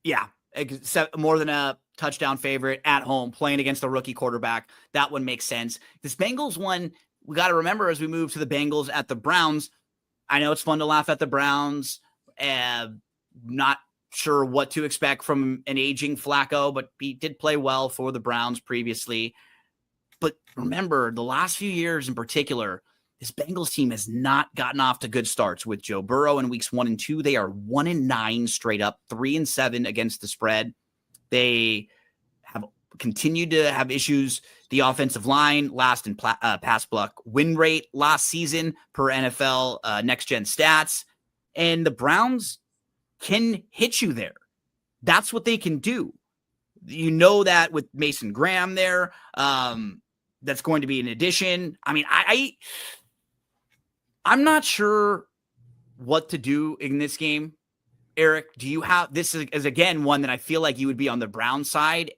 Yeah, except more than a touchdown favorite at home playing against the rookie quarterback. That one makes sense. This Bengals one, we got to remember as we move to the Bengals at the Browns. I know it's fun to laugh at the Browns. Not sure what to expect from an aging Flacco, but he did play well for the Browns previously. But remember, the last few years in particular, this Bengals team has not gotten off to good starts with Joe Burrow in weeks 1 and 2. They are 1-9 straight up, 3-7 against the spread. They have continued to have issues. The offensive line, last in pass block win rate last season per NFL Next Gen Stats. And the Browns can hit you there. That's what they can do. You know that with Mason Graham there. That's going to be an addition. I mean, I'm not sure what to do in this game. Eric, do you have this is again one that I feel like you would be on the Brown side.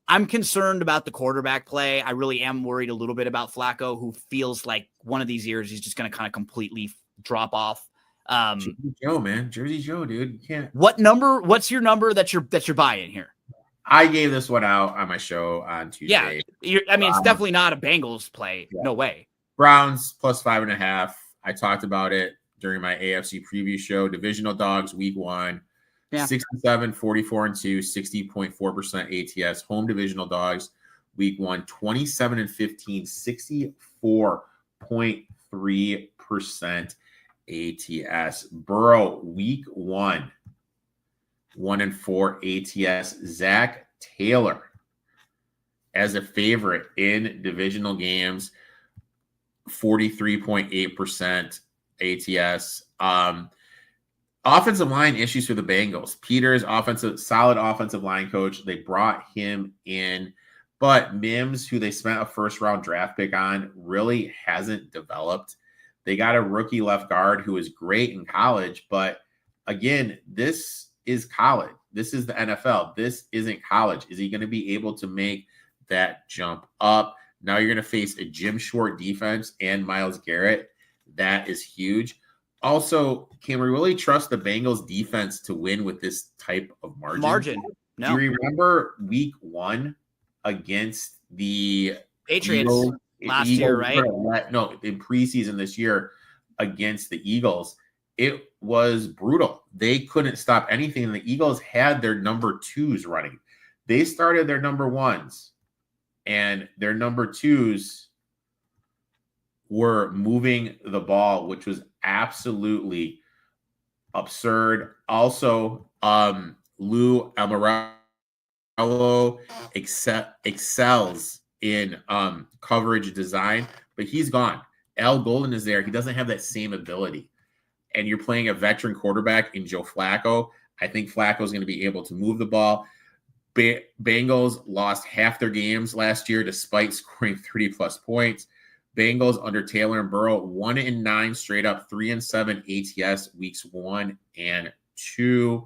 I'm concerned about the quarterback play. I really am worried a little bit about Flacco, who feels like one of these years he's just going to kind of completely drop off. Jersey Joe, man. Jersey Joe, dude. You can't. What's your number that you're buying here? I gave this one out on my show on Tuesday. Yeah, it's definitely not a Bengals play. Yeah. No way. Browns plus 5.5. I talked about it during my AFC preview show. Divisional dogs week 1. Yeah. 67, 44-2, 60.4% ATS. Home divisional dogs week 1, 27-15, 64.3% ATS. Burrow week 1, 1-4 ATS. Zach Taylor as a favorite in divisional games, 43.8% ATS. Offensive line issues for the Bengals. Peters, solid offensive line coach. They brought him in, but Mims, who they spent a first-round draft pick on, really hasn't developed. They got a rookie left guard who is great in college, but again, this is college. This is the NFL. This isn't college. Is he going to be able to make that jump up? Now you're going to face a Jim Schwartz defense and Myles Garrett. That is huge. Also, can we really trust the Bengals defense to win with this type of margin? No. Do you remember week 1 against the Patriots last year, right? No, in preseason this year against the Eagles, it was brutal. They couldn't stop anything. And the Eagles had their number 2s running. They started their number 1s, and their number 2s were moving the ball, which was absolutely absurd. Also, Lou Almirola excels in coverage design, but he's gone. Al Golden is there. He doesn't have that same ability. And you're playing a veteran quarterback in Joe Flacco. I think Flacco is going to be able to move the ball. Bengals lost half their games last year despite scoring 30-plus points. Bengals under Taylor and Burrow, 1-9 straight up, 3-7 ATS weeks 1 and 2.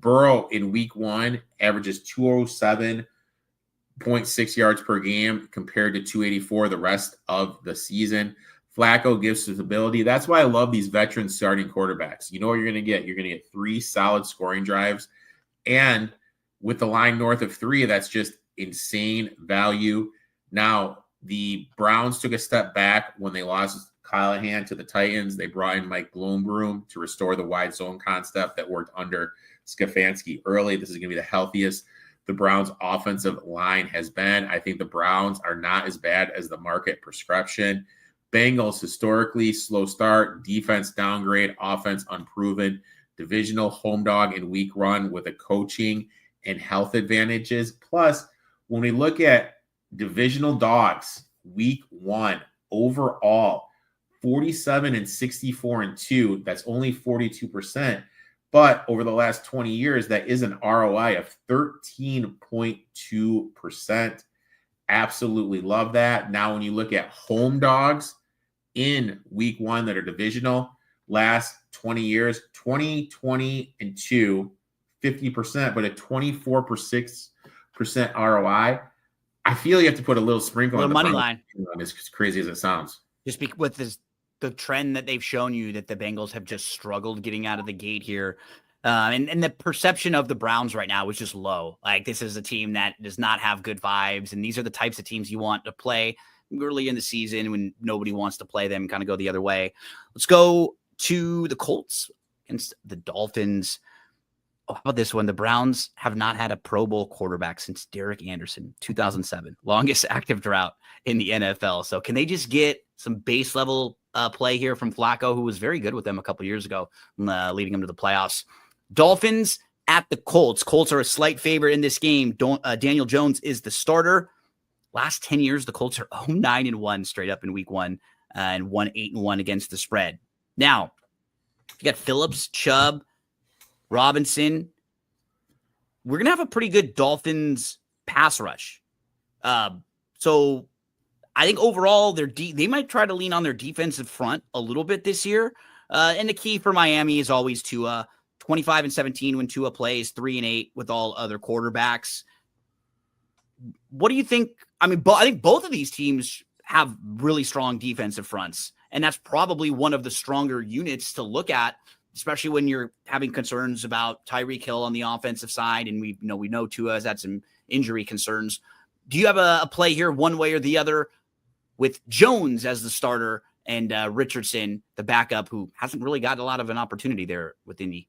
Burrow in week 1 averages 207.6 yards per game compared to 284 the rest of the season. Flacco gives stability. That's why I love these veteran starting quarterbacks. You know what you're going to get? You're going to get 3 solid scoring drives. And with the line north of 3, that's just insane value. Now, the Browns took a step back when they lost Callahan to the Titans. They brought in Mike Bloomberg to restore the wide zone concept that worked under Stefanski early. This is going to be the healthiest the Browns' offensive line has been. I think the Browns are not as bad as the market prescription. Bengals historically slow start, defense downgrade, offense unproven, divisional home dog and weak run with a coaching and health advantages. Plus, when we look at divisional dogs, week 1 overall, 47-64-2. That's only 42%. But over the last 20 years, that is an ROI of 13.2%. Absolutely love that. Now, when you look at home dogs in week 1 that are divisional, last 20 years, 20-20-2, 50%, but a 24% ROI. I feel you have to put a little sprinkle on the money line. As crazy as it sounds. Just with the trend that they've shown you that the Bengals have just struggled getting out of the gate here. And the perception of the Browns right now is just low. Like, this is a team that does not have good vibes. And these are the types of teams you want to play early in the season when nobody wants to play them, kind of go the other way. Let's go to the Colts against the Dolphins. Oh, how about this one? The Browns have not had a Pro Bowl quarterback since Derek Anderson, 2007, longest active drought in the NFL. So can they just get some base level play here from Flacco, who was very good with them a couple years ago, leading them to the playoffs? Dolphins at the Colts. Colts are a slight favorite in this game. Daniel Jones is the starter. Last 10 years, the Colts are 0-9-1 straight up in week 1 and 1-8-1 against the spread. Now, you got Phillips, Chubb, Robinson. We're going to have a pretty good Dolphins pass rush. So I think overall, they might try to lean on their defensive front a little bit this year. And the key for Miami is always Tua. 25-17 when Tua plays, 3-8 with all other quarterbacks. What do you think? I mean, I think both of these teams have really strong defensive fronts, and that's probably one of the stronger units to look at, especially when you're having concerns about Tyreek Hill on the offensive side, and we know Tua has had some injury concerns. Do you have a play here one way or the other with Jones as the starter and Richardson, the backup, who hasn't really got a lot of an opportunity there with Indy?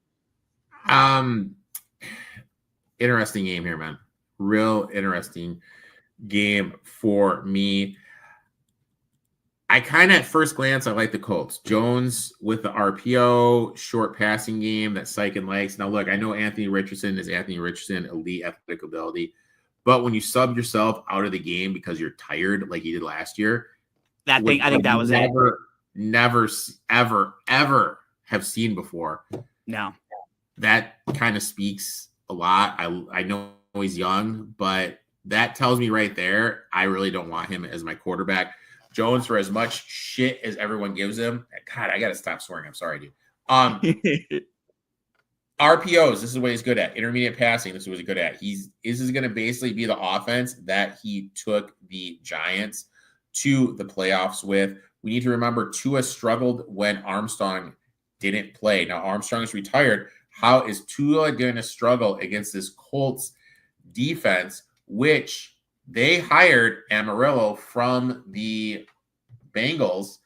Interesting game here, man. Real interesting game for me. I kind of, at first glance, I like the Colts. Jones with the RPO, short passing game that Sykin likes. Now, look, I know Anthony Richardson, elite athletic ability. But when you sub yourself out of the game because you're tired, like you did last year, I think that was never, ever have seen before. No. That kind of speaks a lot. I know he's young, but that tells me right there, I really don't want him as my quarterback. Jones, for as much shit as everyone gives him, God, I got to stop swearing. I'm sorry, dude. RPOs, this is what he's good at. Intermediate passing, this is what he's good at. This is going to basically be the offense that he took the Giants to the playoffs with. We need to remember Tua struggled when Armstrong didn't play. Now, Armstrong is retired. How is Tua going to struggle against this Colts defense, which they hired Amarillo from the Bengals,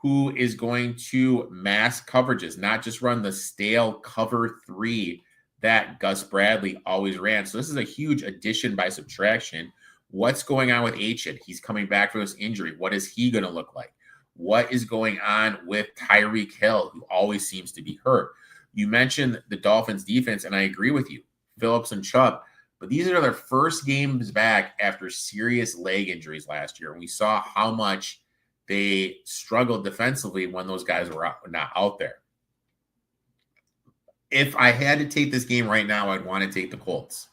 who is going to mass coverages, not just run the stale cover 3 that Gus Bradley always ran. So this is a huge addition by subtraction. What's going on with Achane? He's coming back from this injury. What is he going to look like? What is going on with Tyreek Hill, who always seems to be hurt? You mentioned the Dolphins defense, and I agree with you, Phillips and Chubb. But these are their first games back after serious leg injuries last year. And we saw how much they struggled defensively when those guys were not out there. If I had to take this game right now, I'd want to take the Colts.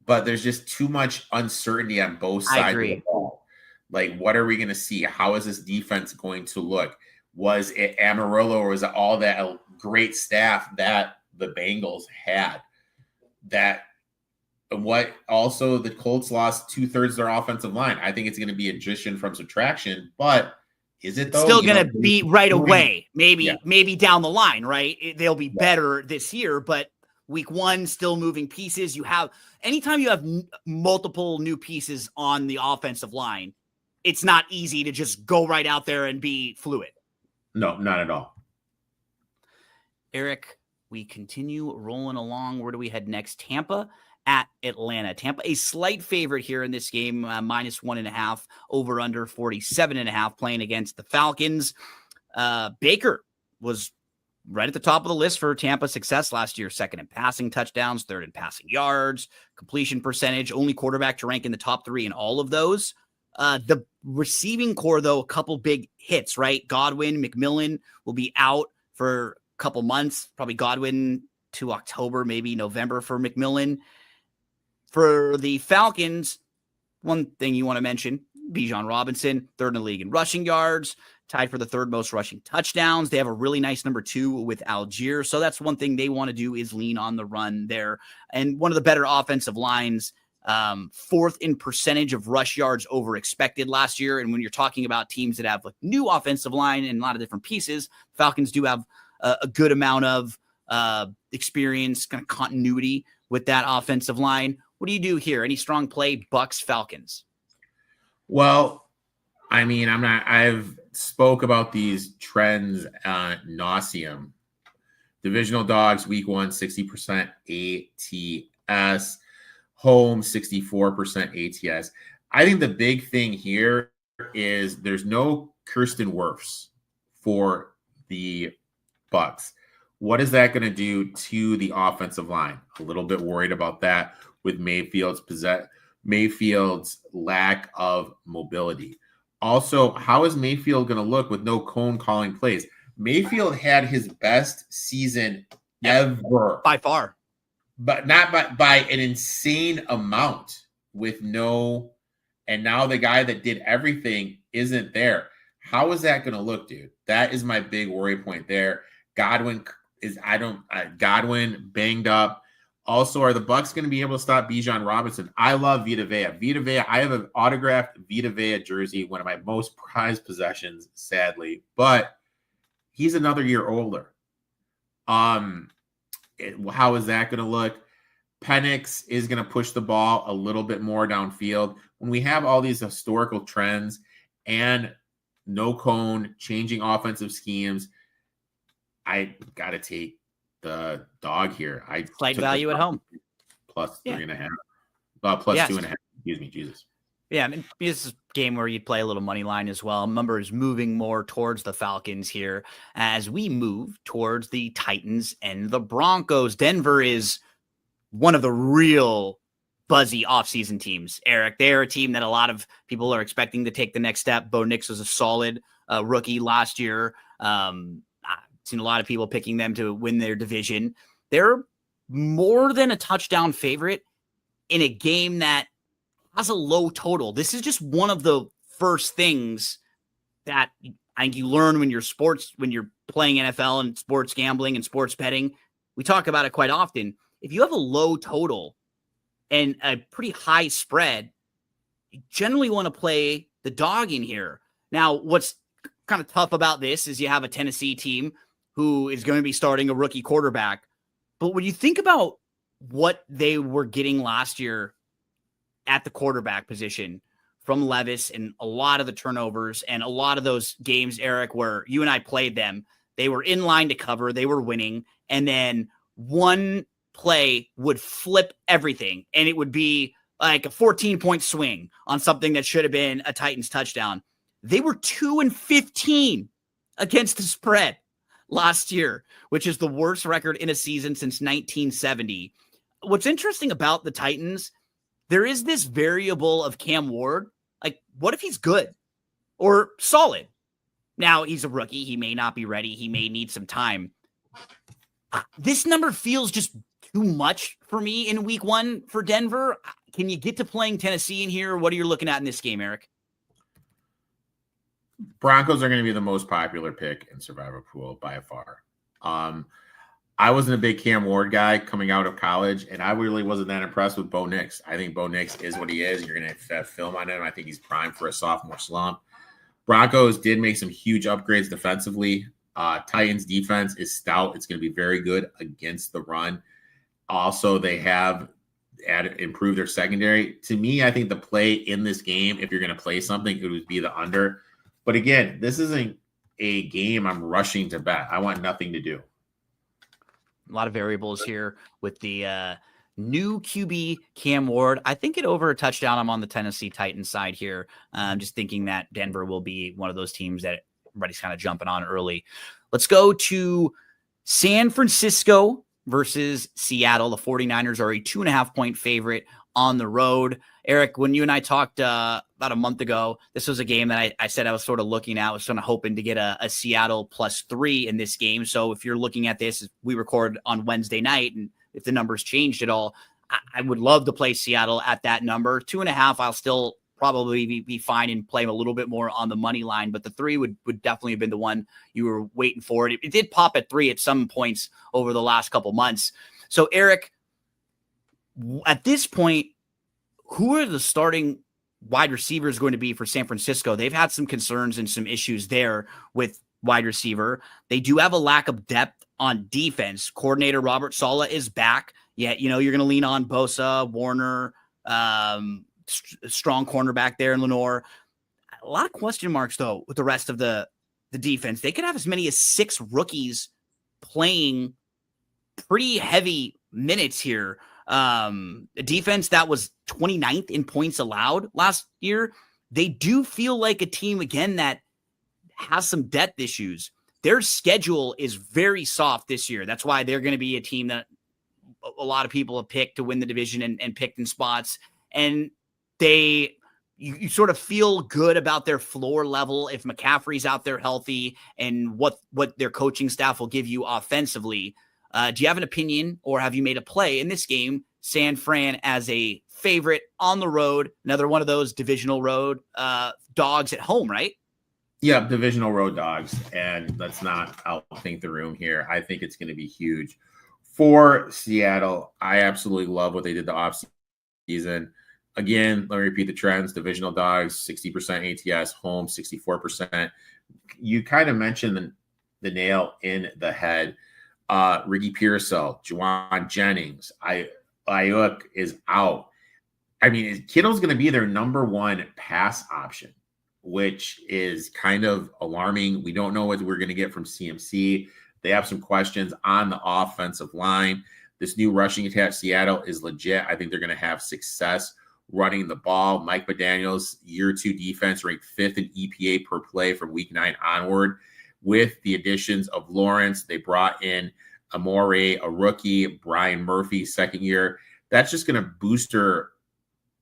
But there's just too much uncertainty on both sides of the ball. Like, what are we going to see? How is this defense going to look? Was it Amarillo, or was it all that great staff that the Bengals had? What also, the Colts lost 2/3 of their offensive line. I think it's going to be addition from subtraction, but is it though? Still going to be right away. Maybe down the line, right? They'll be better this year, but week 1, still moving pieces. Anytime you have multiple new pieces on the offensive line, it's not easy to just go right out there and be fluid. No, not at all. Erik, we continue rolling along. Where do we head next? Tampa at Atlanta. Tampa, a slight favorite here in this game, -1.5, over under 47.5, playing against the Falcons. Baker was right at the top of the list for Tampa success last year. Second in passing touchdowns, third in passing yards, completion percentage, only quarterback to rank in the top 3 in all of those. The receiving core, though, a couple big hits, right? Godwin, McMillan will be out for a couple months, probably Godwin to October, maybe November for McMillan. For the Falcons, one thing you want to mention, Bijan Robinson, third in the league in rushing yards, tied for the third most rushing touchdowns. They have a really nice number 2 with Algier. So that's one thing they want to do is lean on the run there. And one of the better offensive lines, 4th in percentage of rush yards over expected last year. And when you're talking about teams that have like new offensive line and a lot of different pieces, Falcons do have a good amount of experience, kind of continuity with that offensive line. What do you do here? Any strong play, Bucks, Falcons? Well, I mean, I've spoke about these trends nauseum. Divisional dogs, week 1, 60% ATS. Home, 64% ATS. I think the big thing here is there's no Kirsten Wirfs for the Bucks. What is that going to do to the offensive line? A little bit worried about that with Mayfield's lack of mobility. Also, how is Mayfield going to look with no Cone calling plays? Mayfield had his best season ever. By far. But not by an insane amount with no, and now the guy that did everything isn't there. How is that going to look, dude? That is my big worry point there. Godwin banged up. Also, are the Bucks going to be able to stop Bijan Robinson? I love Vita Vea. Vita Vea, I have an autographed Vita Vea jersey, one of my most prized possessions, sadly. But he's another year older. How is that going to look? Penix is going to push the ball a little bit more downfield. When we have all these historical trends and no Cone, changing offensive schemes, I got to take the dog here. Slight value at home. Plus 3.5. Plus 2.5. Excuse me, Jesus. Yeah, I mean, this is a game where you'd play a little money line as well. Number is moving more towards the Falcons here as we move towards the Titans and the Broncos. Denver is one of the real buzzy offseason teams, Erik. They're a team that a lot of people are expecting to take the next step. Bo Nix was a solid rookie last year. I've seen a lot of people picking them to win their division. They're more than a touchdown favorite in a game that has a low total. This is just one of the first things that I think you learn when you're playing NFL and sports gambling and sports betting. We talk about it quite often. If you have a low total and a pretty high spread, you generally want to play the dog in here. Now, what's kind of tough about this is you have a Tennessee team who is going to be starting a rookie quarterback. But when you think about what they were getting last year at the quarterback position from Levis and a lot of the turnovers and a lot of those games, Erik, where you and I played them, they were in line to cover, they were winning, and then one play would flip everything, and it would be like a 14-point swing on something that should have been a Titans touchdown. They were 2-15 against the spread last year, which is the worst record in a season since 1970. What's interesting about the Titans, there is this variable of Cam Ward. Like, what if he's good or solid? Now, he's a rookie. He may not be ready. He may need some time. This number feels just too much for me in week 1 for Denver. Can you get to playing Tennessee in here? What are you looking at in this game, Erik? Broncos are going to be the most popular pick in Survivor Pool by far. I wasn't a big Cam Ward guy coming out of college, and I really wasn't that impressed with Bo Nix. I think Bo Nix is what he is. You're going to have film on him. I think he's primed for a sophomore slump. Broncos did make some huge upgrades defensively. Titans defense is stout. It's going to be very good against the run. Also, they have improve their secondary. To me, I think the play in this game, if you're going to play something, it would be the under. But again, this isn't a game I'm rushing to bet. I want nothing to do. A lot of variables here with the new QB Cam Ward. I think it over a touchdown. I'm on the Tennessee Titans side here. I'm just thinking that Denver will be one of those teams that everybody's kind of jumping on early. Let's go to San Francisco versus Seattle. The 49ers are a 2.5-point favorite on the road. Eric, when you and I talked about a month ago, this was a game that I said I was sort of looking at. I was sort of hoping to get a Seattle +3 in this game. So if you're looking at this, we record on Wednesday night, and if the numbers changed at all, I would love to play Seattle at that number. 2.5, I'll still probably be fine and play a little bit more on the money line, but the 3 would definitely have been the one you were waiting for. It did pop at 3 at some points over the last couple months. So Eric, at this point, who are the starting wide receivers going to be for San Francisco? They've had some concerns and some issues there with wide receiver. They do have a lack of depth on defense. Coordinator Robert Saleh is back. Yet, you're going to lean on Bosa, Warner, strong cornerback there in Lenore. A lot of question marks, though, with the rest of the defense. They could have as many as 6 rookies playing pretty heavy minutes here. A defense that was 29th in points allowed last year. They do feel like a team, again, that has some depth issues. Their schedule is very soft this year. That's why they're going to be a team that a lot of people have picked to win the division and picked in spots. And you sort of feel good about their floor level if McCaffrey's out there healthy and what their coaching staff will give you offensively. Do you have an opinion, or have you made a play in this game? San Fran as a favorite on the road, another one of those divisional road dogs at home, right? Yeah, divisional road dogs, and let's not outthink the room here. I think it's going to be huge for Seattle. I absolutely love what they did the offseason. Again, let me repeat the trends. Divisional dogs, 60% ATS, home 64%. You kind of mentioned the nail in the head. Ricky Pearsall, Juwan Jennings, Ayuk is out. I mean, Kittle's going to be their number 1 pass option, which is kind of alarming. We don't know what we're going to get from CMC. They have some questions on the offensive line. This new rushing attack, Seattle, is legit. I think they're going to have success running the ball. Mike McDaniel's year 2 defense ranked 5th in EPA per play from week 9 onward. With the additions of Lawrence, they brought in Amore, a rookie, Brian Murphy, second year. That's just going to booster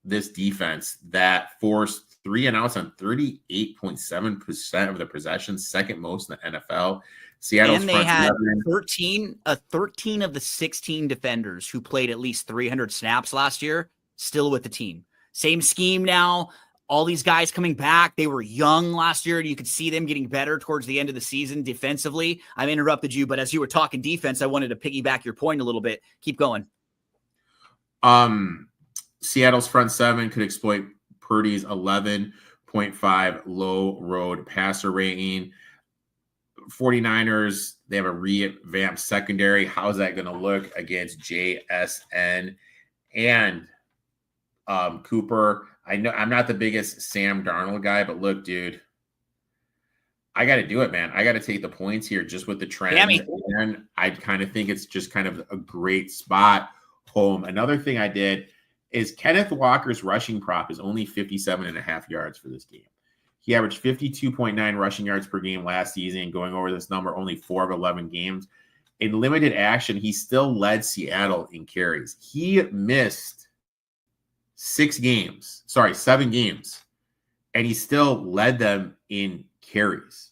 this defense that forced 3 and outs on 38.7% of the possessions, second most in the NFL. Seattle's and they had 13 of the 16 defenders who played at least 300 snaps last year still with the team. Same scheme now. All these guys coming back. They were young last year, and you could see them getting better towards the end of the season defensively. I interrupted you, but as you were talking defense, I wanted to piggyback your point a little bit. Keep going. Seattle's front 7 could exploit Purdy's 11.5 low road passer rating. 49ers, they have a revamped secondary. How's that going to look against JSN and Cooper? I know I'm not the biggest Sam Darnold guy, but look, dude, I got to do it, man. I got to take the points here just with the trend. And I kind of think it's just kind of a great spot home. Another thing I did is Kenneth Walker's rushing prop is only 57.5 yards for this game. He averaged 52.9 rushing yards per game last season, going over this number only 4 of 11 games. In limited action, he still led Seattle in carries. He missed 7 games, and he still led them in carries.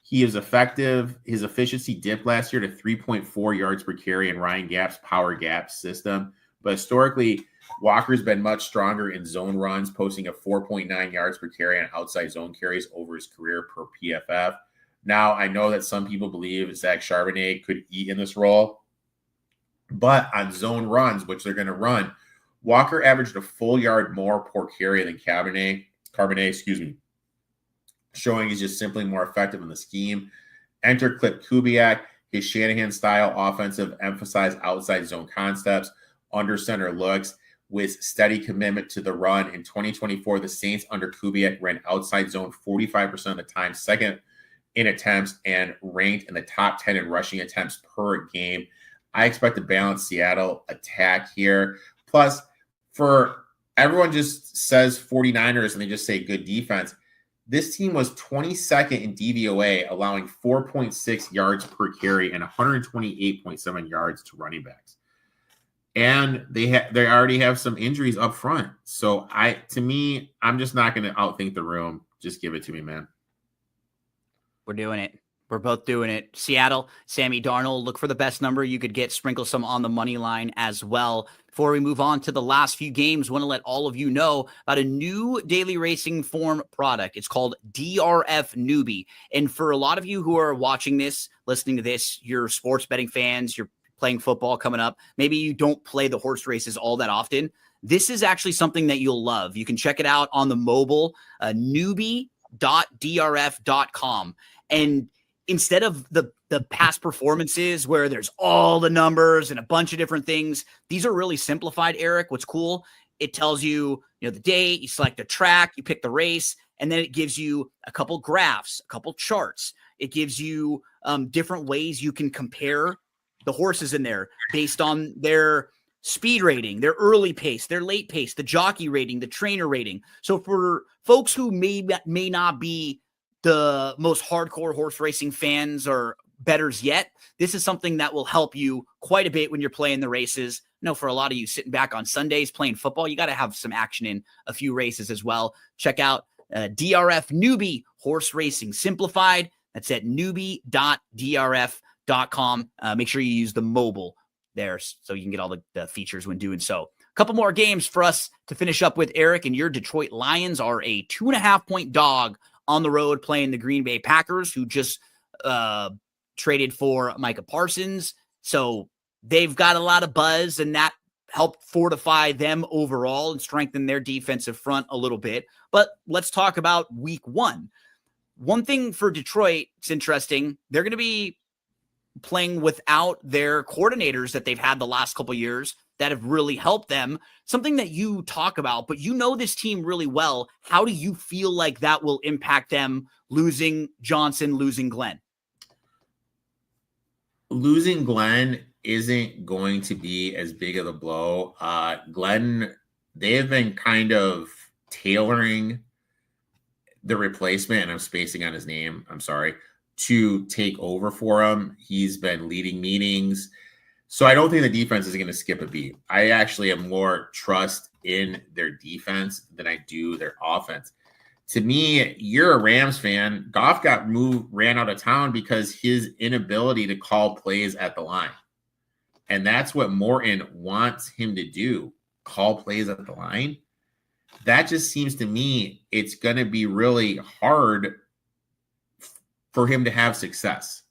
He is effective. His efficiency dipped last year to 3.4 yards per carry in Ryan Gapp's power gap system. But historically, Walker's been much stronger in zone runs, posting a 4.9 yards per carry on outside zone carries over his career per PFF. Now, I know that some people believe Zach Charbonnet could eat in this role, but on zone runs, which they're going to run, Walker averaged a full yard more per carry than Charbonnet, showing he's just simply more effective in the scheme. Enter Clip Kubiak. His Shanahan-style offensive emphasized outside zone concepts, under center looks. with steady commitment to the run. In 2024, the Saints under Kubiak ran outside zone 45% of the time, second in attempts, and ranked in the top 10 in rushing attempts per game. I expect a balanced Seattle attack here. Plus, for everyone just says 49ers and they just say good defense. This team was 22nd in DVOA, allowing 4.6 yards per carry and 128.7 yards to running backs. And they already have some injuries up front. So I'm just not going to outthink the room. Just give it to me, man. We're doing it. We're both doing it. Seattle, Sammy Darnold, look for the best number you could get. Sprinkle some on the money line as well. Before we move on to the last few games, want to let all of you know about a new daily racing form product. It's called DRF Newbie. And for a lot of you who are watching this, listening to this, you're sports betting fans, you're playing football coming up. Maybe you don't play the horse races all that often. This is actually something that you'll love. You can check it out on the mobile, newbie.drf.com. And instead of the past performances where there's all the numbers and a bunch of different things, these are really simplified, Eric. What's cool, it tells you, the date, you select a track, you pick the race, and then it gives you a couple graphs, a couple charts. It gives you different ways you can compare the horses in there based on their speed rating, their early pace, their late pace, the jockey rating, the trainer rating. So for folks who may not be the most hardcore horse racing fans or bettors yet, this is something that will help you quite a bit when you're playing the races. For a lot of you sitting back on Sundays playing football, you got to have some action in a few races as well. Check out DRF Newbie Horse Racing Simplified. That's at newbie.drf.com. Make sure you use the mobile there so you can get all the features when doing so. A couple more games for us to finish up with, Eric, and your Detroit Lions are a 2.5-point dog on the road playing the Green Bay Packers, who just traded for Micah Parsons. So they've got a lot of buzz, and that helped fortify them overall and strengthen their defensive front a little bit. But let's talk about week one. One thing for Detroit, it's interesting. They're going to be playing without their coordinators that they've had the last couple of years that have really helped them. Something that you talk about, but you know this team really well. How do you feel like that will impact them losing Johnson, losing Glenn? Losing Glenn isn't going to be as big of a blow. Glenn, they have been kind of tailoring the replacement, and I'm spacing on his name, I'm sorry, to take over for him. He's been leading meetings. So I don't think the defense is going to skip a beat. I actually have more trust in their defense than I do their offense. To me, you're a Rams fan. Goff ran out of town because his inability to call plays at the line. And that's what Morton wants him to do, call plays at the line. That just seems to me it's going to be really hard for him to have success.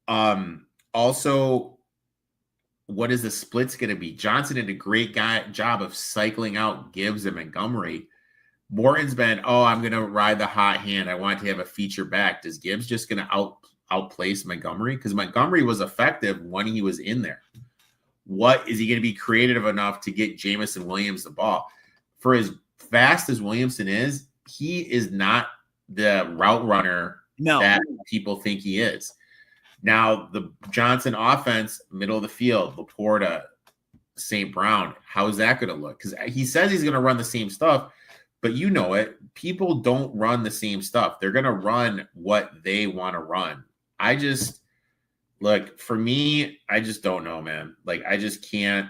Also, what is the splits going to be? Johnson did a great job of cycling out Gibbs and Montgomery. Morton's been, I'm going to ride the hot hand. I want to have a feature back. Is Gibbs just going to outplace Montgomery? Because Montgomery was effective when he was in there. What is he going to be creative enough to get Jamison Williams the ball? For as fast as Williamson is, he is not the route runner that people think he is. Now, the Johnson offense, middle of the field, Laporta, St. Brown, how is that going to look? Because he says he's going to run the same stuff, but you know it. People don't run the same stuff. They're going to run what they want to run. For me, I just don't know, man. Like, I just can't.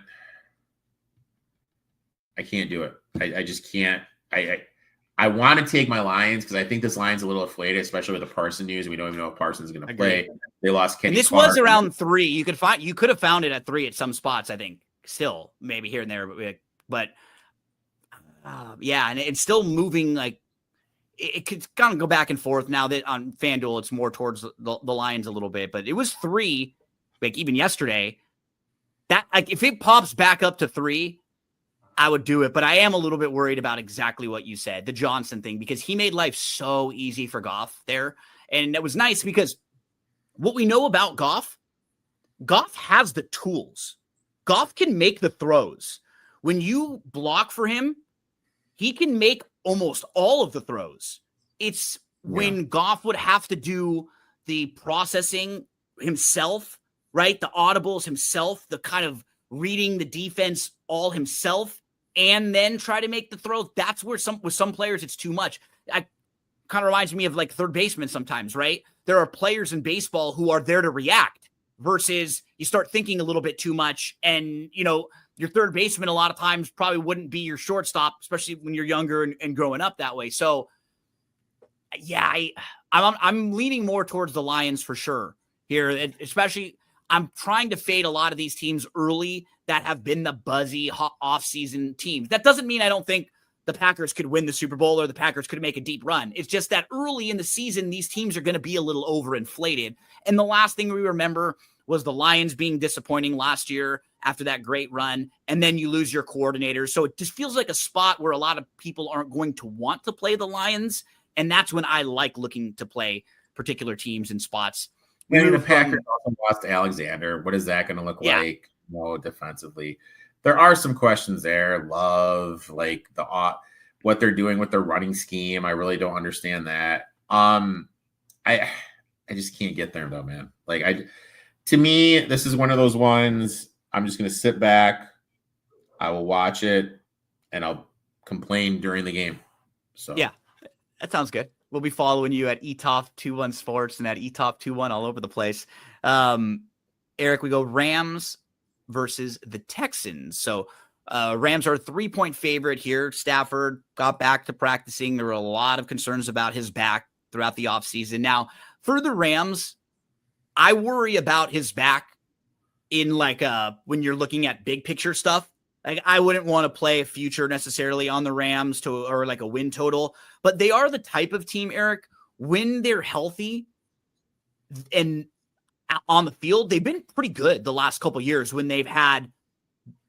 I can't do it. I just can't. I want to take my Lions because I think this line's a little inflated, especially with the Parson news. We don't even know if Parsons is going to play. They lost Kenny. And this Clark. was around 3. You could have found it at 3 at some spots, I think. Still, maybe here and there, but yeah, and it's still moving. Like it could kind of go back and forth now that on FanDuel it's more towards the Lions a little bit, but it was 3, like even yesterday. That if it pops back up to 3. I would do it, but I am a little bit worried about exactly what you said, the Johnson thing, because he made life so easy for Goff there. And that was nice because what we know about Goff has the tools. Goff can make the throws. when you block for him, he can make almost all of the throws. It's when Goff would have to do the processing himself, right? The audibles himself, the kind of reading the defense all himself, and then try to make the throw. That's where with some players, it's too much. I kind of reminds me of like third baseman sometimes, right? There are players in baseball who are there to react versus you start thinking a little bit too much. And, your third baseman a lot of times probably wouldn't be your shortstop, especially when you're younger and growing up that way. So, yeah, I'm leaning more towards the Lions for sure here, especially I'm trying to fade a lot of these teams early that have been the buzzy off-season teams. That doesn't mean I don't think the Packers could win the Super Bowl or the Packers could make a deep run. It's just that early in the season, these teams are going to be a little overinflated. And the last thing we remember was the Lions being disappointing last year after that great run, and then you lose your coordinator. So it just feels like a spot where a lot of people aren't going to want to play the Lions, and that's when I like looking to play particular teams and spots. The Packers also lost Alexander. What is that going to look like? Defensively, there are some questions there. Love, like what they're doing with their running scheme. I really don't understand that. I just can't get there though, man. To me, this is one of those ones. I'm just going to sit back. I will watch it, and I'll complain during the game. So yeah, that sounds good. We'll be following you at eTop21 Sports and at eTop21 all over the place. Eric, we go Rams versus the Texans. So Rams are a 3-point favorite here. Stafford got back to practicing. There were a lot of concerns about his back throughout the offseason. Now, for the Rams, I worry about his back in when you're looking at big picture stuff. I wouldn't want to play a future necessarily on the Rams or like a win total, but they are the type of team, Eric, when they're healthy and on the field, they've been pretty good the last couple of years when they've had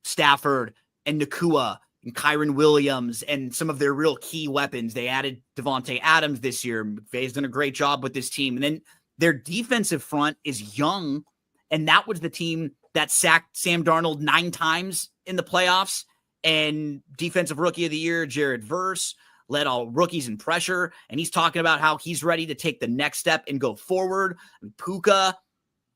Stafford and Nakua and Kyron Williams and some of their real key weapons. They added Devontae Adams this year. McVay's done a great job with this team. And then their defensive front is young, and that was the team that sacked Sam Darnold 9 times in the playoffs. And defensive rookie of the year, Jared Verse, led all rookies in pressure. And he's talking about how he's ready to take the next step and go forward. And Puka,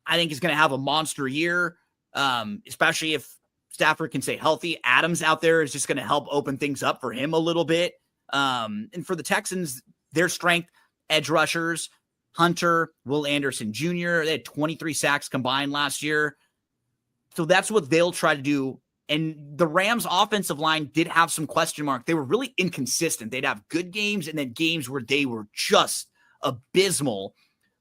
I think, is going to have a monster year, especially if Stafford can stay healthy. Adams out there is just going to help open things up for him a little bit. And for the Texans, their strength, edge rushers, Hunter, Will Anderson Jr., they had 23 sacks combined last year. So that's what they'll try to do. And the Rams' offensive line did have some question marks. They were really inconsistent. They'd have good games and then games where they were just abysmal.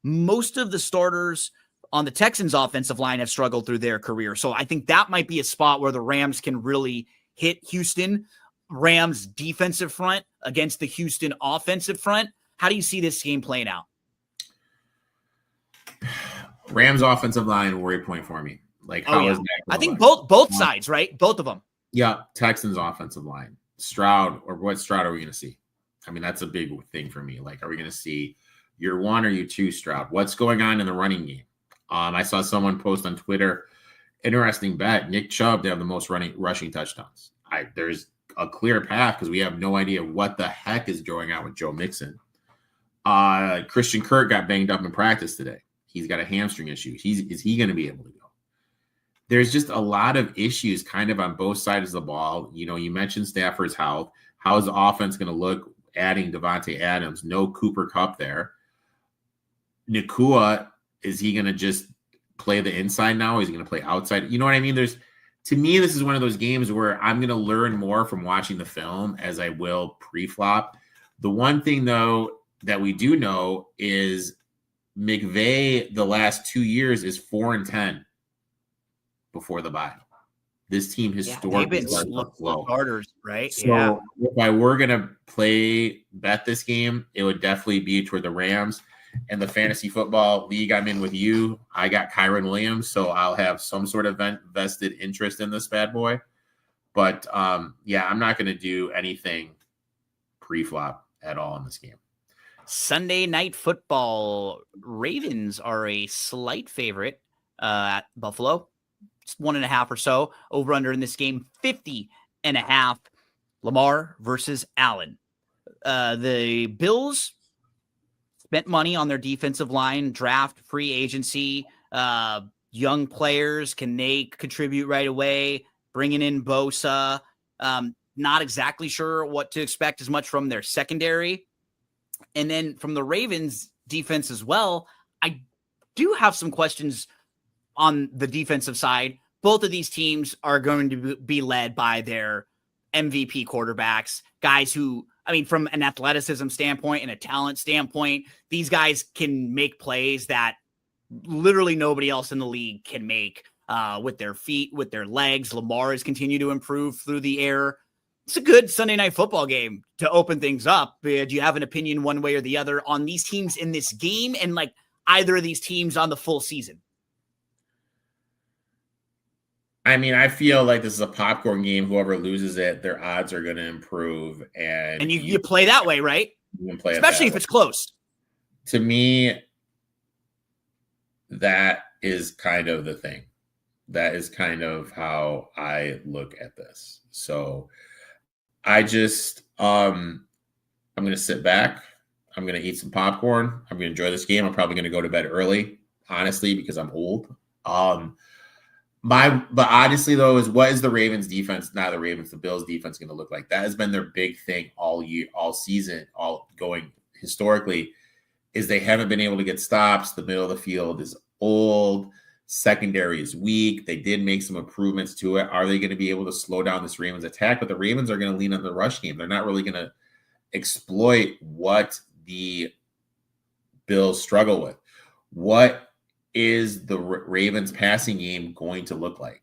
Most of the starters on the Texans' offensive line have struggled through their career. So I think that might be a spot where the Rams can really hit Houston. Rams' defensive front against the Houston offensive front. How do you see this game playing out? Rams offensive line worry point for me. I think both sides, right? Both of them. Yeah, Texans offensive line. Stroud, or what Stroud are we going to see? I mean, that's a big thing for me. Are we going to see year 1 or year 2 Stroud? What's going on in the running game? I saw someone post on Twitter, interesting bet, Nick Chubb to have the most rushing touchdowns. There's a clear path because we have no idea what the heck is going on with Joe Mixon. Christian Kirk got banged up in practice today. He's got a hamstring issue. Is he going to be able to go? There's just a lot of issues kind of on both sides of the ball. You mentioned Stafford's health. How is the offense going to look adding Devontae Adams? No Cooper Kupp there. Nakua, is he going to just play the inside now? Is he going to play outside? You know what I mean? To me, this is one of those games where I'm going to learn more from watching the film as I will pre-flop. The one thing, though, that we do know is McVay the last 2 years is 4-10 before the bye. This team historically starts to flow. Starters, right? So if I were going to bet this game, it would definitely be toward the Rams. And the fantasy football league I'm in with you, I got Kyron Williams, so I'll have some sort of vested interest in this bad boy. But, I'm not going to do anything pre-flop at all in this game. Sunday Night Football. Ravens are a slight favorite at Buffalo. It's 1.5 or so. Over under in this game, 50 8.5. Lamar versus Allen. The Bills spent money on their defensive line, draft, free agency, young players. Can they contribute right away? Bringing in Bosa. Not exactly sure what to expect as much from their secondary. And then from the Ravens defense as well, I do have some questions on the defensive side. Both of these teams are going to be led by their MVP quarterbacks, guys who, I mean, from an athleticism standpoint and a talent standpoint, these guys can make plays that literally nobody else in the league can make with their feet, with their legs. Lamar has continued to improve through the air. It's a good Sunday night football game to open things up. Do you have an opinion one way or the other on these teams in this game and like either of these teams on the full season? I mean, I feel like this is a popcorn game. Whoever loses it, their odds are going to improve. And you play that way, right? You can play especially if it's close. To me, that is kind of the thing. That is kind of how I look at this. So I just, I'm going to sit back. I'm going to eat some popcorn. I'm going to enjoy this game. I'm probably going to go to bed early, honestly, because I'm old. But honestly, though, what is the Ravens defense, not the Ravens, the Bills defense going to look like? That has been their big thing all year, all season, all going historically, is they haven't been able to get stops. The middle of the field is old. Secondary is weak. They did make some improvements to it. Are they going to be able to slow down this Ravens attack? But the Ravens are going to lean on the rush game. They're not really going to exploit what the Bills struggle with. What is the Ravens passing game going to look like?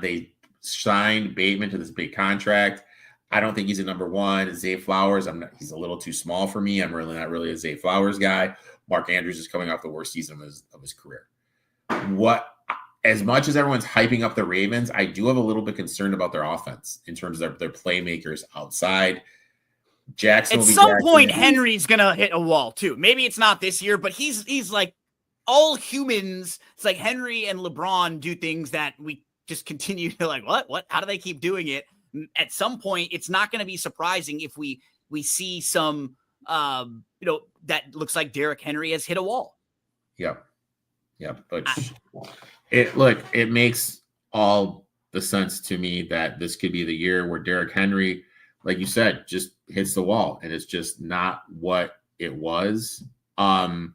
They signed Bateman to this big contract. I don't think he's a number one. Zay Flowers, he's a little too small for me. I'm really not really a Zay Flowers guy. Mark Andrews is coming off the worst season of his career. As much as everyone's hyping up the Ravens, I do have a little bit concerned about their offense in terms of their playmakers outside. Jackson. At some point, Henry's gonna hit a wall too. Maybe it's not this year, but he's like all humans. It's like Henry and LeBron do things that we just continue to like. What? How do they keep doing it? At some point, it's not going to be surprising if we see some, that looks like Derrick Henry has hit a wall. Yep. But it makes all the sense to me that this could be the year where Derrick Henry, like you said, just hits the wall, and it's just not what it was. I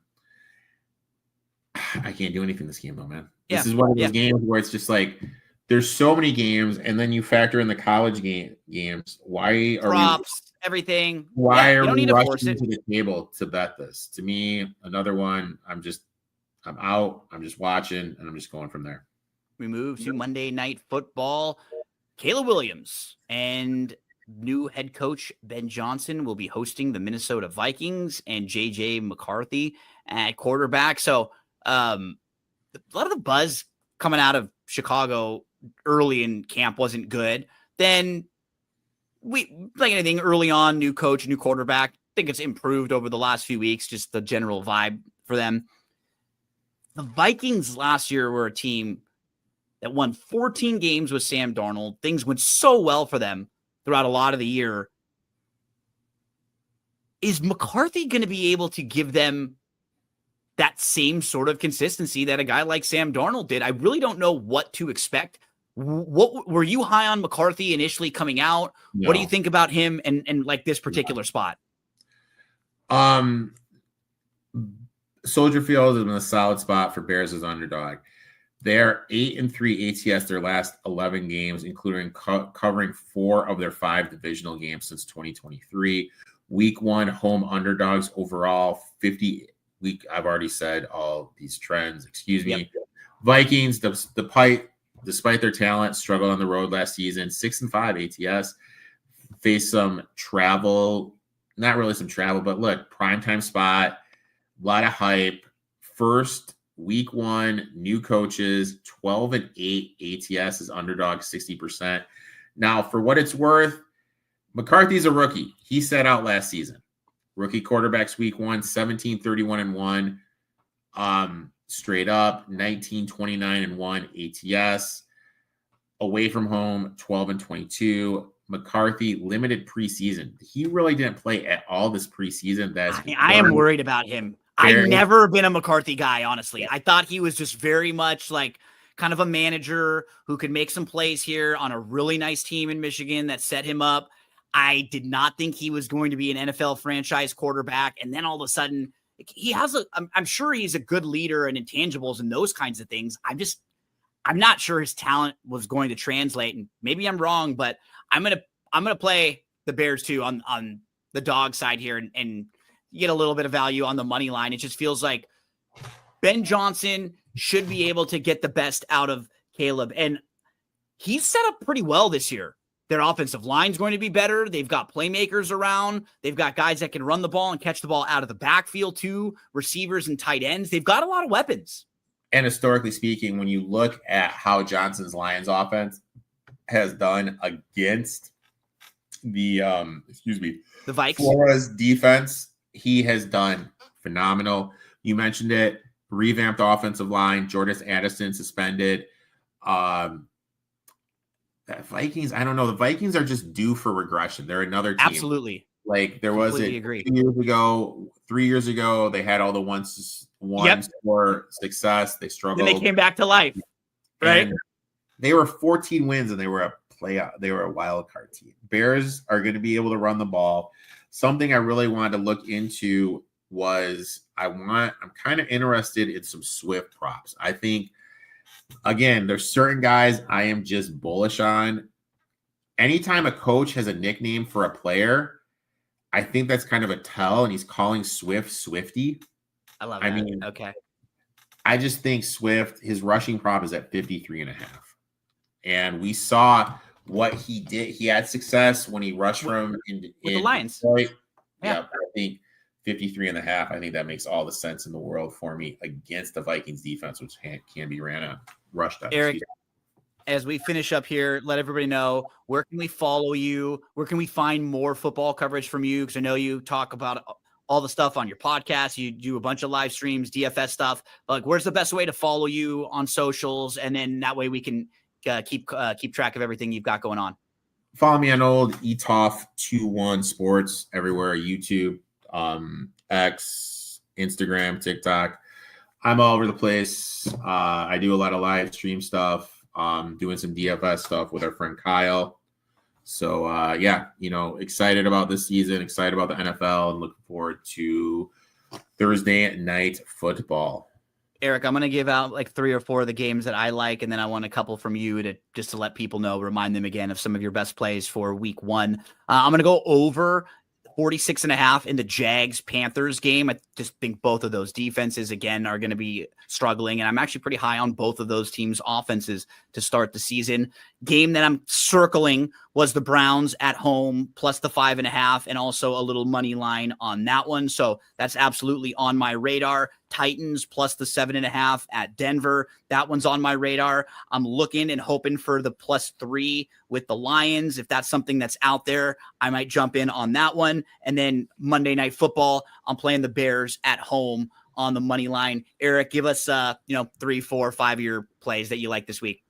can't do anything this game though, man. This is one of those games where it's just like there's so many games, and then you factor in the college games. Why are props, everything? Why are we rushing to the table to bet this? To me, another one. I'm out. I'm just watching, and I'm just going from there. We move to Monday Night Football. Caleb Williams and new head coach Ben Johnson will be hosting the Minnesota Vikings and JJ McCarthy at quarterback. So a lot of the buzz coming out of Chicago early in camp wasn't good. Then we, like anything early on, new coach, new quarterback, I think it's improved over the last few weeks, just the general vibe for them. The Vikings last year were a team that won 14 games with Sam Darnold. Things went so well for them throughout a lot of the year. Is McCarthy going to be able to give them that same sort of consistency that a guy like Sam Darnold did? I really don't know what to expect. What were you high on McCarthy initially coming out? No. What do you think about him and like this particular spot? Soldier Field has been a solid spot for Bears as underdog. They're 8-3 ATS their last 11 games, including covering 4 of their 5 divisional games since 2023. Week 1 home underdogs overall 50. I've already said all these trends. Excuse me. Yep. Vikings, despite their talent, struggled on the road last season. 6-5 ATS. Faced some travel, not really some travel, but look, primetime spot. A lot of hype. First week 1, new coaches, 12-8 ATS is underdog 60%. Now, for what it's worth, McCarthy's a rookie. He sat out last season. Rookie quarterbacks week 1, 17-31-1. Straight up, 19-29-1 ATS. away from home, 12-22. McCarthy, limited preseason. He really didn't play at all this preseason. I am worried about him. I've never been a McCarthy guy, honestly. I thought he was just very much like kind of a manager who could make some plays here on a really nice team in Michigan that set him up. I did not think he was going to be an NFL franchise quarterback. And then all of a sudden, I'm sure he's a good leader and intangibles and those kinds of things. I'm not sure his talent was going to translate. And maybe I'm wrong, but I'm going to play the Bears too on the dog side here and get a little bit of value on the money line. It just feels like Ben Johnson should be able to get the best out of Caleb. And he's set up pretty well this year. Their offensive line's going to be better. They've got playmakers around. They've got guys that can run the ball and catch the ball out of the backfield too, receivers and tight ends. They've got a lot of weapons. And historically speaking, when you look at how Johnson's Lions offense has done against the Vikes, Florida's defense, he has done phenomenal. You mentioned it, revamped offensive line, Jordan Addison suspended. The Vikings, I don't know. The Vikings are just due for regression. They're another team. Absolutely. Like there was 3 years ago, they had all the one score success. They struggled. Then they came back to life, right? And they were 14 wins and they were a wild card team. Bears are going to be able to run the ball. Something I really wanted to look into was I'm kind of interested in some Swift props. I think, again, there's certain guys I am just bullish on. Anytime a coach has a nickname for a player, I think that's kind of a tell, and he's calling Swift Swifty. I love that. I mean, okay. I just think Swift, his rushing prop is at 53.5. And we saw what he did. He had success when he rushed from in the Lions. Detroit. Yeah, I think 53.5. I think that makes all the sense in the world for me against the Vikings defense, which can be rushed up. Eric, as we finish up here, let everybody know, where can we follow you? Where can we find more football coverage from you? Because I know you talk about all the stuff on your podcast. You do a bunch of live streams, DFS stuff. Like, where's the best way to follow you on socials? And then that way we can keep track of everything you've got going on. Follow me on old ETOF21 Sports everywhere, YouTube, X, Instagram, TikTok. I'm all over the place. I do a lot of live stream stuff, doing some DFS stuff with our friend Kyle. So, excited about this season, excited about the NFL, and looking forward to Thursday night football. Eric, I'm going to give out like 3 or 4 of the games that I like, and then I want a couple from you to let people know, remind them again of some of your best plays for week 1. I'm going to go over 46.5 in the Jags-Panthers game. I just think both of those defenses, again, are going to be struggling, and I'm actually pretty high on both of those teams' offenses to start the season. Game that I'm circling was the Browns at home plus the 5.5, and also a little money line on that one. So that's absolutely on my radar. Titans plus the 7.5 at Denver. That one's on my radar. I'm looking and hoping for the +3 with the Lions. If that's something that's out there, I might jump in on that one. And then Monday Night Football, I'm playing the Bears at home on the money line. Eric, give us 3, 4, 5 year plays that you like this week.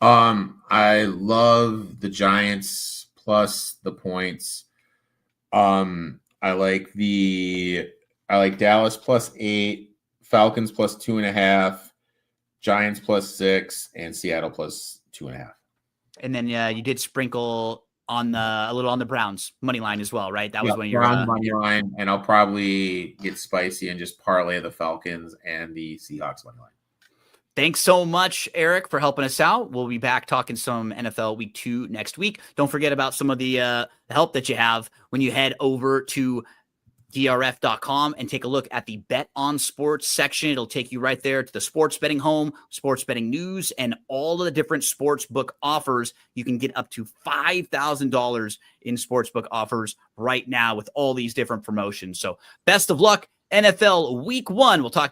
I love the Giants plus the points. I like Dallas +8, Falcons +2.5, Giants +6, and Seattle +2.5. And then you did sprinkle on a little on the Browns money line as well, right? That was when you're Browns money line, and I'll probably get spicy and just parlay the Falcons and the Seahawks money line. Thanks so much, Eric, for helping us out. We'll be back talking some NFL Week 2 next week. Don't forget about some of the help that you have when you head over to drf.com and take a look at the Bet on Sports section. It'll take you right there to the sports betting home, sports betting news, and all of the different sportsbook offers. You can get up to $5,000 in sportsbook offers right now with all these different promotions. So best of luck, NFL Week 1. We'll talk to you.